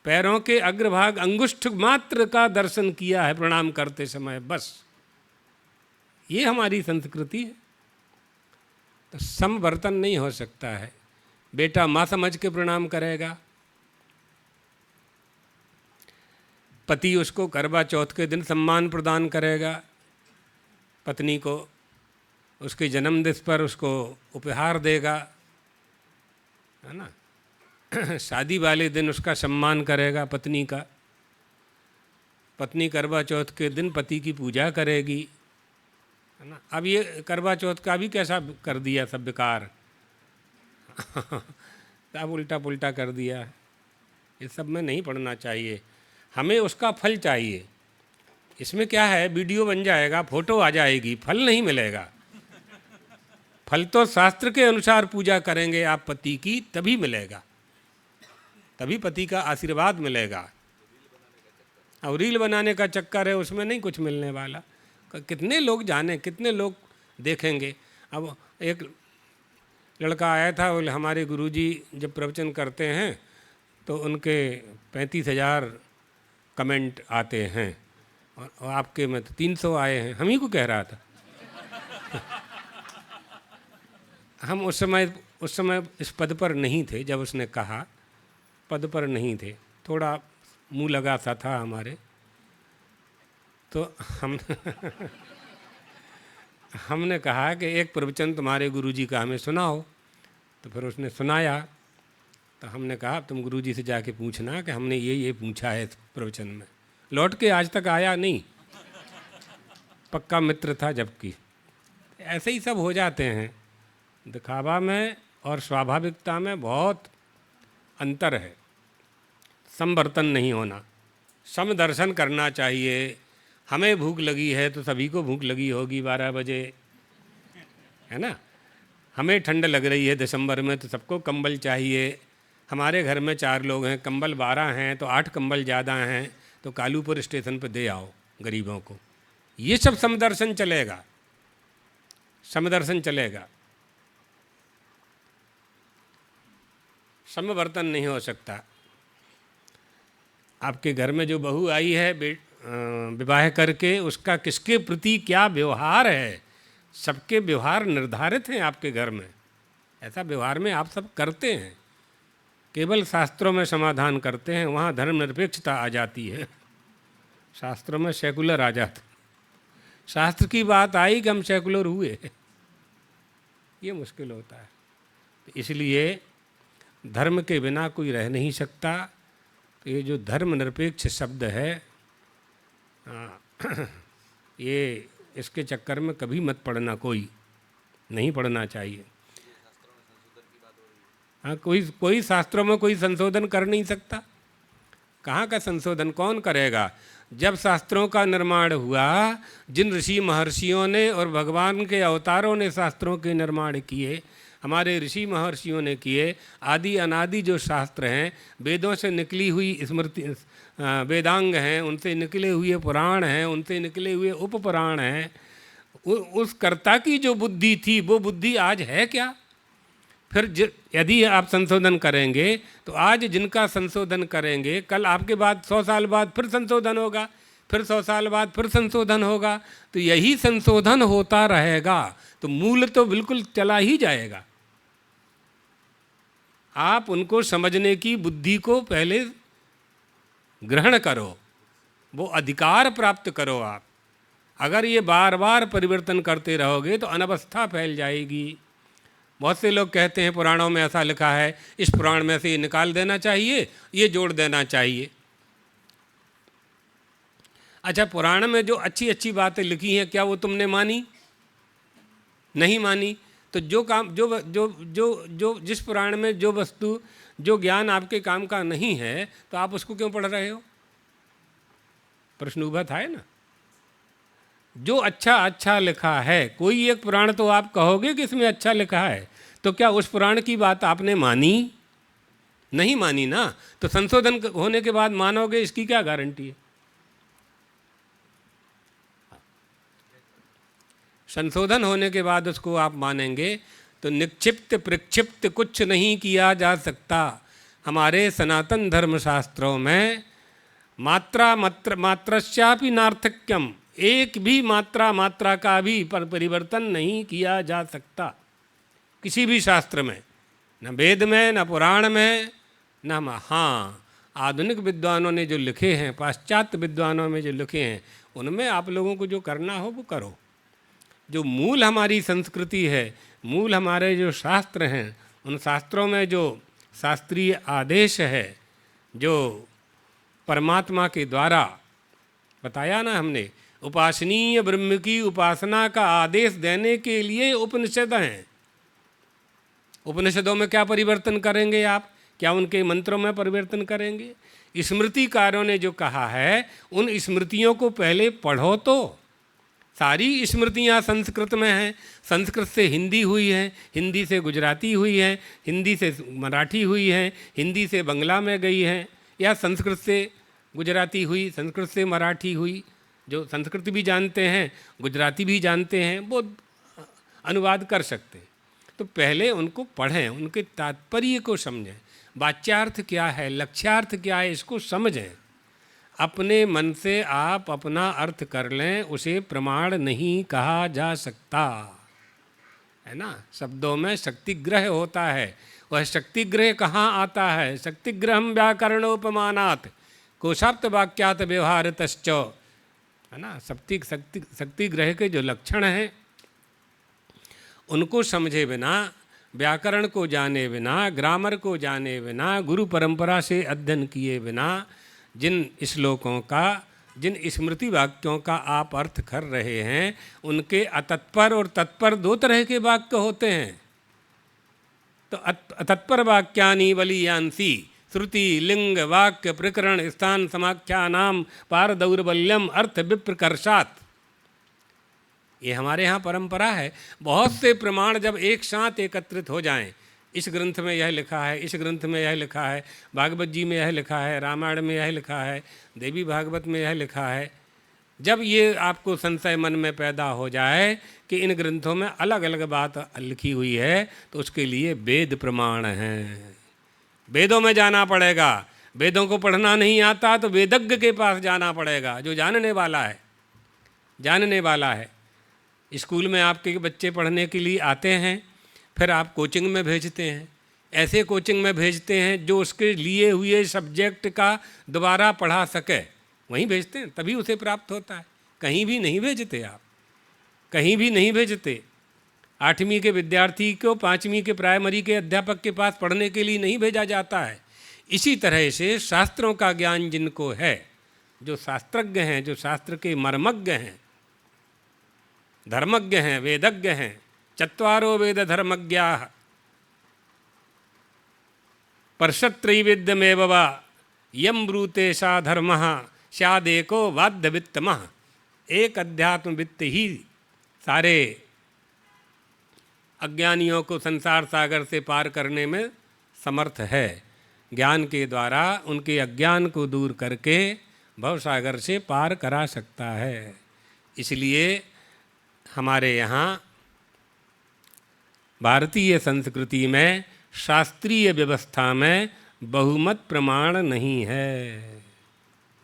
पैरों के अग्रभाग अंगुष्ठ मात्र का दर्शन किया है प्रणाम करते समय, बस। ये हमारी संस्कृति है। तो समवर्तन नहीं हो सकता है। बेटा माँ समझ के प्रणाम करेगा, पति उसको करवा चौथ के दिन सम्मान प्रदान करेगा, पत्नी को उसके जन्मदिन पर उसको उपहार देगा, है ना। शादी वाले दिन उसका सम्मान करेगा पत्नी का, पत्नी करवा चौथ के दिन पति की पूजा करेगी, है ना। अब ये करवा चौथ का भी कैसा कर दिया सब बेकार अब उल्टा पुल्टा कर दिया। ये सब में नहीं पढ़ना चाहिए, हमें उसका फल चाहिए। इसमें क्या है, वीडियो बन जाएगा, फोटो आ जाएगी, फल नहीं मिलेगा। फल तो शास्त्र के अनुसार पूजा करेंगे आप पति की, तभी मिलेगा, तभी पति का आशीर्वाद मिलेगा। और रील बनाने का चक्कर है, उसमें नहीं कुछ मिलने वाला। कितने लोग जाने, कितने लोग देखेंगे। अब एक लड़का आया था, बोले हमारे गुरुजी जब प्रवचन करते हैं तो उनके 35,000 कमेंट आते हैं और आपके में तो 300 आए हैं। हम ही को कह रहा था हम उस समय इस पद पर नहीं थे, जब उसने कहा पद पर नहीं थे, थोड़ा मुंह लगा सा था हमारे, तो हम हमने कहा कि एक प्रवचन तुम्हारे गुरुजी का हमें सुनाओ। तो फिर उसने सुनाया, तो हमने कहा तुम गुरुजी से जाके पूछना कि हमने ये पूछा है प्रवचन में। लौट के आज तक आया नहीं, पक्का मित्र था जबकि। ऐसे ही सब हो जाते हैं, दिखावा में और स्वाभाविकता में बहुत अंतर है। समवर्तन नहीं होना, समदर्शन करना चाहिए। हमें भूख लगी है तो सभी को भूख लगी होगी 12 बजे, है ना। हमें ठंड लग रही है दिसंबर में तो सबको कंबल चाहिए। हमारे घर में 4 लोग हैं, कंबल 12 हैं तो 8 कंबल ज़्यादा हैं, तो कालूपुर स्टेशन पर दे आओ गरीबों को। ये सब समदर्शन चलेगा, समदर्शन चलेगा। समवर्तन नहीं हो सकता। आपके घर में जो बहू आई है विवाह करके, उसका किसके प्रति क्या व्यवहार है, सबके व्यवहार निर्धारित हैं आपके घर में। ऐसा व्यवहार में आप सब करते हैं, केवल शास्त्रों में समाधान करते हैं, वहाँ धर्मनिरपेक्षता आ जाती है, शास्त्रों में सेकुलर आ जाता। शास्त्र की बात आई कि हम सेकुलर हुए, ये मुश्किल होता है। इसलिए धर्म के बिना कोई रह नहीं सकता। तो ये जो धर्मनिरपेक्ष शब्द है, ये इसके चक्कर में कभी मत पड़ना, कोई नहीं पढ़ना चाहिए। हाँ, कोई शास्त्रों में कोई संशोधन कर नहीं सकता। कहाँ का संशोधन कौन करेगा? जब शास्त्रों का निर्माण हुआ, जिन ऋषि महर्षियों ने और भगवान के अवतारों ने शास्त्रों के निर्माण किए, हमारे ऋषि महर्षियों ने किए, आदि अनादि जो शास्त्र हैं, वेदों से निकली हुई स्मृति वेदांग हैं, उनसे निकले हुए पुराण हैं, उनसे निकले हुए उपपुराण हैं, उस कर्ता की जो बुद्धि थी वो बुद्धि आज है क्या? फिर यदि आप संशोधन करेंगे तो आज जिनका संशोधन करेंगे, कल आपके बाद 100 साल बाद फिर संशोधन होगा, फिर 100 साल बाद फिर संशोधन होगा। तो यही संशोधन होता रहेगा, तो मूल तो बिल्कुल चला ही जाएगा। आप उनको समझने की बुद्धि को पहले ग्रहण करो, वो अधिकार प्राप्त करो आप। अगर ये बार बार परिवर्तन करते रहोगे तो अनवस्था फैल जाएगी। बहुत से लोग कहते हैं पुराणों में ऐसा लिखा है, इस पुराण में से ये निकाल देना चाहिए, ये जोड़ देना चाहिए। अच्छा, पुराण में जो अच्छी अच्छी बातें लिखी हैं, क्या वो तुमने मानी? नहीं मानी। तो जो काम जो जो जो जो जिस पुराण में जो वस्तु, जो ज्ञान आपके काम का नहीं है, तो आप उसको क्यों पढ़ रहे हो? प्रश्न उभा था ना। जो अच्छा अच्छा लिखा है, कोई एक पुराण तो आप कहोगे कि इसमें अच्छा लिखा है, तो क्या उस पुराण की बात आपने मानी? नहीं मानी ना। तो संशोधन होने के बाद मानोगे, इसकी क्या गारंटी है? संशोधन होने के बाद उसको आप मानेंगे तो निक्षिप्त प्रक्षिप्त कुछ नहीं किया जा सकता। हमारे सनातन धर्मशास्त्रों में मात्रा मात्रस्यापि नार्थक्यम, एक भी मात्रा का भी परिवर्तन नहीं किया जा सकता किसी भी शास्त्र में, न वेद में, न पुराण में, न। हाँ, आधुनिक विद्वानों ने जो लिखे हैं, पाश्चात्य विद्वानों में जो लिखे हैं, उनमें आप लोगों को जो करना हो वो करो। जो मूल हमारी संस्कृति है, मूल हमारे जो शास्त्र हैं, उन शास्त्रों में जो शास्त्रीय आदेश है, जो परमात्मा के द्वारा बताया ना हमने, उपासनीय ब्रह्म की उपासना का आदेश देने के लिए उपनिषद हैं। उपनिषदों में क्या परिवर्तन करेंगे आप? क्या उनके मंत्रों में परिवर्तन करेंगे? स्मृतिकारों ने जो कहा है, उन स्मृतियों को पहले पढ़ो। तो सारी स्मृतियाँ संस्कृत में हैं, संस्कृत से हिंदी हुई है, हिंदी से गुजराती हुई है, हिंदी से मराठी हुई है, हिंदी से बंगला में गई है, या संस्कृत से गुजराती हुई, संस्कृत से मराठी हुई। जो संस्कृत भी जानते हैं, गुजराती भी जानते हैं, वो अनुवाद कर सकते हैं। तो पहले उनको पढ़ें, उनके तात्पर्य को समझें, वाच्यार्थ क्या है, लक्ष्यार्थ क्या है, इसको समझें। अपने मन से आप अपना अर्थ कर लें, उसे प्रमाण नहीं कहा जा सकता, है ना। शब्दों में शक्तिग्रह होता है। वह शक्तिग्रह कहाँ आता है? शक्तिग्रहम व्याकरणोपमानात् कोशाप्त वाक्यात व्यवहारतश्च, है ना। शक्तिग्रह के जो लक्षण हैं उनको समझे बिना, व्याकरण को जाने बिना, ग्रामर को जाने बिना, गुरु परंपरा से अध्ययन किए बिना जिन श्लोकों का, जिन स्मृति वाक्यों का आप अर्थ कर रहे हैं, उनके अतत्पर और तत्पर दो तरह के वाक्य होते हैं। तो अतत्पर वाक्यानि बलीयांसी श्रुति लिंग वाक्य प्रकरण स्थान समाख्यानाम पार दौर्बल्यम अर्थ विप्रकर्षात्। ये हमारे यहाँ परंपरा है। बहुत से प्रमाण जब एक साथ एकत्रित हो जाएं, इस ग्रंथ में यह लिखा है, इस ग्रंथ में यह लिखा है, भागवत जी में यह लिखा है, रामायण में यह लिखा है, देवी भागवत में यह लिखा है, जब ये आपको संशय मन में पैदा हो जाए कि इन ग्रंथों में अलग अलग बात लिखी हुई है, तो उसके लिए वेद प्रमाण हैं। वेदों में जाना पड़ेगा। वेदों को पढ़ना नहीं आता तो वेदज्ञ के पास जाना पड़ेगा, जो जानने वाला है, जानने वाला है। स्कूल में आपके बच्चे पढ़ने के लिए आते हैं, फिर आप कोचिंग में भेजते हैं। ऐसे कोचिंग में भेजते हैं जो उसके लिए हुए सब्जेक्ट का दोबारा पढ़ा सके, वहीं भेजते हैं, तभी उसे प्राप्त होता है। कहीं भी नहीं भेजते आप, कहीं भी नहीं भेजते। 8वीं के विद्यार्थी को 5वीं के प्राइमरी के अध्यापक के पास पढ़ने के लिए नहीं भेजा जाता है। इसी तरह से शास्त्रों का ज्ञान जिनको है, जो शास्त्रज्ञ हैं, जो शास्त्र के मर्मज्ञ हैं, धर्मज्ञ हैं, वेदज्ञ हैं, चत्वारो वेद धर्मज्ञाः परशत्रैवेद्यमेव वा यम ब्रूते सा धर्मः स्यादेको वाद्यवित्तमः। एक अध्यात्म वित्त ही सारे अज्ञानियों को संसार सागर से पार करने में समर्थ है। ज्ञान के द्वारा उनके अज्ञान को दूर करके भवसागर से पार करा सकता है। इसलिए हमारे यहाँ भारतीय संस्कृति में शास्त्रीय व्यवस्था में बहुमत प्रमाण नहीं है,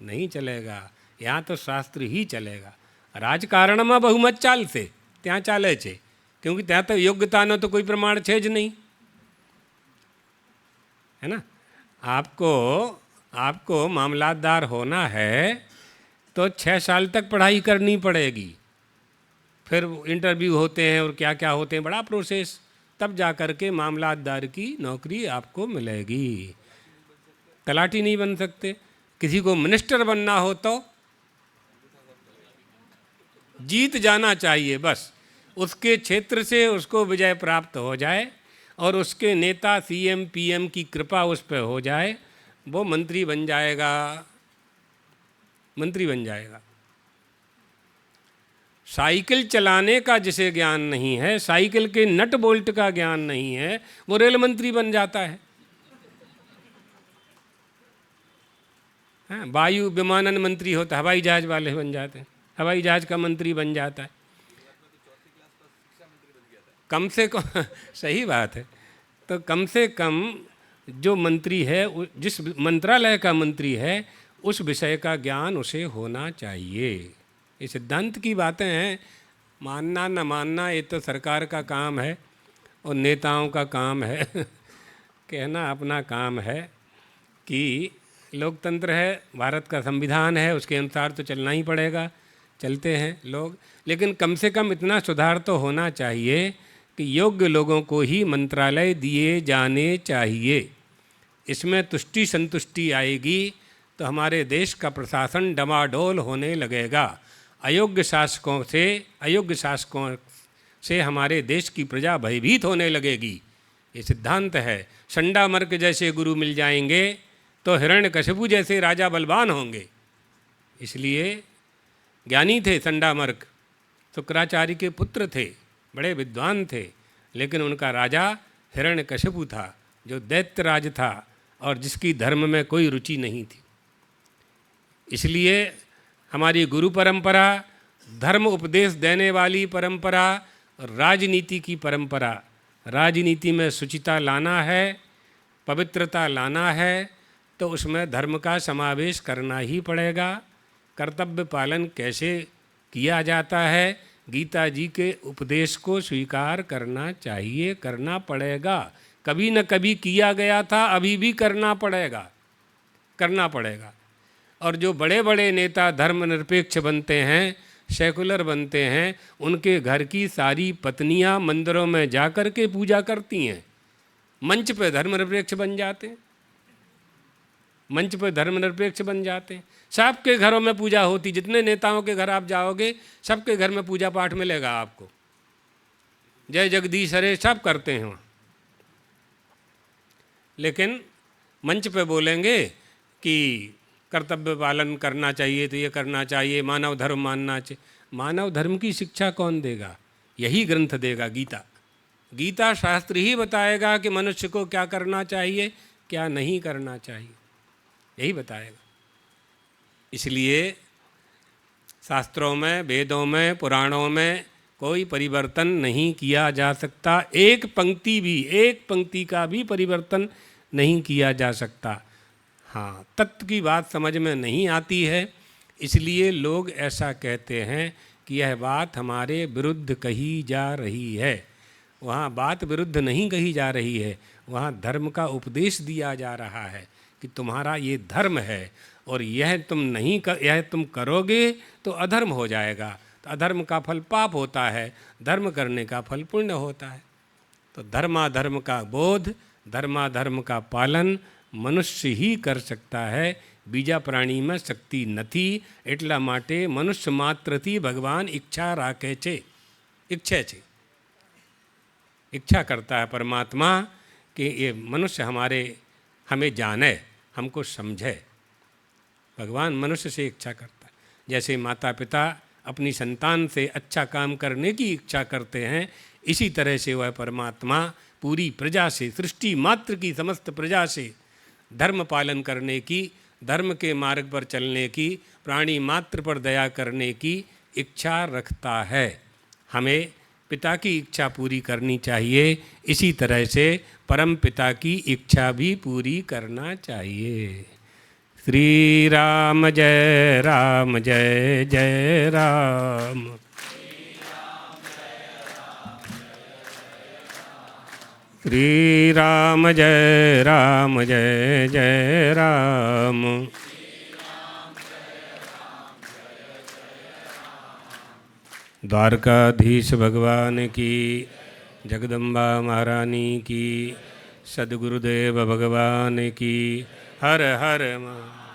नहीं चलेगा। यहाँ तो शास्त्र ही चलेगा। राजकारण में बहुमत चालશે, ત્યાં ચાલે છે, क्योंकि ત્યાં तो योग्यताનો तो कोई प्रमाण છે જ नहीं, है ना। आपको मामलातदार होना है तो 6 साल तक पढ़ाई करनी पड़ेगी, फिर इंटरव्यू होते हैं और क्या क्या होते हैं, बड़ा प्रोसेस, तब जा कर के मामलातदार की नौकरी आपको मिलेगी। तलाटी नहीं बन सकते। किसी को मिनिस्टर बनना हो तो जीत जाना चाहिए, बस उसके क्षेत्र से उसको विजय प्राप्त हो जाए और उसके नेता सीएम पीएम की कृपा उस पर हो जाए, वो मंत्री बन जाएगा, मंत्री बन जाएगा। साइकिल चलाने का जिसे ज्ञान नहीं है, साइकिल के नट बोल्ट का ज्ञान नहीं है, वो रेल मंत्री बन जाता है। वायु विमानन मंत्री होता है, हवाई जहाज वाले बन जाते हैं, हवाई जहाज का मंत्री बन जाता है। कम से कम सही बात है। तो कम से कम जो मंत्री है, जिस मंत्रालय का मंत्री है, उस विषय का ज्ञान उसे होना चाहिए। ये सिद्धांत की बातें हैं, मानना न मानना ये तो सरकार का काम है और नेताओं का काम है कहना अपना काम है कि लोकतंत्र है, भारत का संविधान है, उसके अनुसार तो चलना ही पड़ेगा, चलते हैं लोग। लेकिन कम से कम इतना सुधार तो होना चाहिए कि योग्य लोगों को ही मंत्रालय दिए जाने चाहिए। इसमें तुष्टि संतुष्टि आएगी तो हमारे देश का प्रशासन डमाडोल होने लगेगा। अयोग्य शासकों से हमारे देश की प्रजा भयभीत होने लगेगी। ये सिद्धांत है। संडामर्क जैसे गुरु मिल जाएंगे तो हिरण्यकशिपु जैसे राजा बलवान होंगे। इसलिए ज्ञानी थे संडामर्क, शुक्राचार्य के पुत्र थे, बड़े विद्वान थे, लेकिन उनका राजा हिरण्यकशिपु था, जो दैत्यराज था और जिसकी धर्म में कोई रुचि नहीं थी। इसलिए हमारी गुरु परंपरा, धर्म उपदेश देने वाली परंपरा, राजनीति की परंपरा, राजनीति में शुचिता लाना है, पवित्रता लाना है, तो उसमें धर्म का समावेश करना ही पड़ेगा। कर्तव्य पालन कैसे किया जाता है, गीता जी के उपदेश को स्वीकार करना चाहिए, करना पड़ेगा। कभी न कभी किया गया था, अभी भी करना पड़ेगा। और जो बड़े बड़े नेता धर्मनिरपेक्ष बनते हैं, सेकुलर बनते हैं, उनके घर की सारी पत्नियां मंदिरों में जाकर के पूजा करती हैं, मंच पे धर्मनिरपेक्ष बन जाते हैं, सबके घरों में पूजा होती। जितने नेताओं के घर आप जाओगे, सबके घर में पूजा पाठ मिलेगा आपको, जय जगदीश हरे सब करते हैं वहाँ। लेकिन मंच पे बोलेंगे कि कर्तव्य पालन करना चाहिए, तो ये करना चाहिए, मानव धर्म मानना चाहिए। मानव धर्म की शिक्षा कौन देगा? यही ग्रंथ देगा, गीता शास्त्र ही बताएगा कि मनुष्य को क्या करना चाहिए, क्या नहीं करना चाहिए, यही बताएगा। इसलिए शास्त्रों में, वेदों में, पुराणों में कोई परिवर्तन नहीं किया जा सकता। एक पंक्ति का भी परिवर्तन नहीं किया जा सकता। हाँ, तत्व की बात समझ में नहीं आती है, इसलिए लोग ऐसा कहते हैं कि यह बात हमारे विरुद्ध कही जा रही है। वहाँ बात विरुद्ध नहीं कही जा रही है, वहाँ धर्म का उपदेश दिया जा रहा है कि तुम्हारा ये धर्म है और यह तुम करोगे तो अधर्म हो जाएगा। तो अधर्म का फल पाप होता है, धर्म करने का फल पुण्य होता है। तो धर्माधर्म का बोध, धर्माधर्म का पालन मनुष्य ही कर सकता है। बीजा प्राणी में शक्ति નથી, એટલા માટે મનુષ્ય માત્રથી ભગવાન ઈચ્છા રાખે છે, इच्छा करता है परमात्मा कि ये मनुष्य हमें जाने, हमको समझे। भगवान मनुष्य से इच्छा करता है। जैसे माता पिता अपनी संतान से अच्छा काम करने की इच्छा करते हैं, इसी तरह से वह परमात्मा पूरी प्रजा से, सृष्टि मात्र की समस्त प्रजा से धर्म पालन करने की, धर्म के मार्ग पर चलने की, प्राणी मात्र पर दया करने की इच्छा रखता है। हमें पिता की इच्छा पूरी करनी चाहिए, इसी तरह से परम पिता की इच्छा भी पूरी करना चाहिए। श्री राम जय राम, जय जय राम। श्री राम जय राम, जय जय राम। द्वारकाधीश भगवान की, जगदम्बा महारानी की, सद्गुरुदेव भगवान की। हर हर महादेव।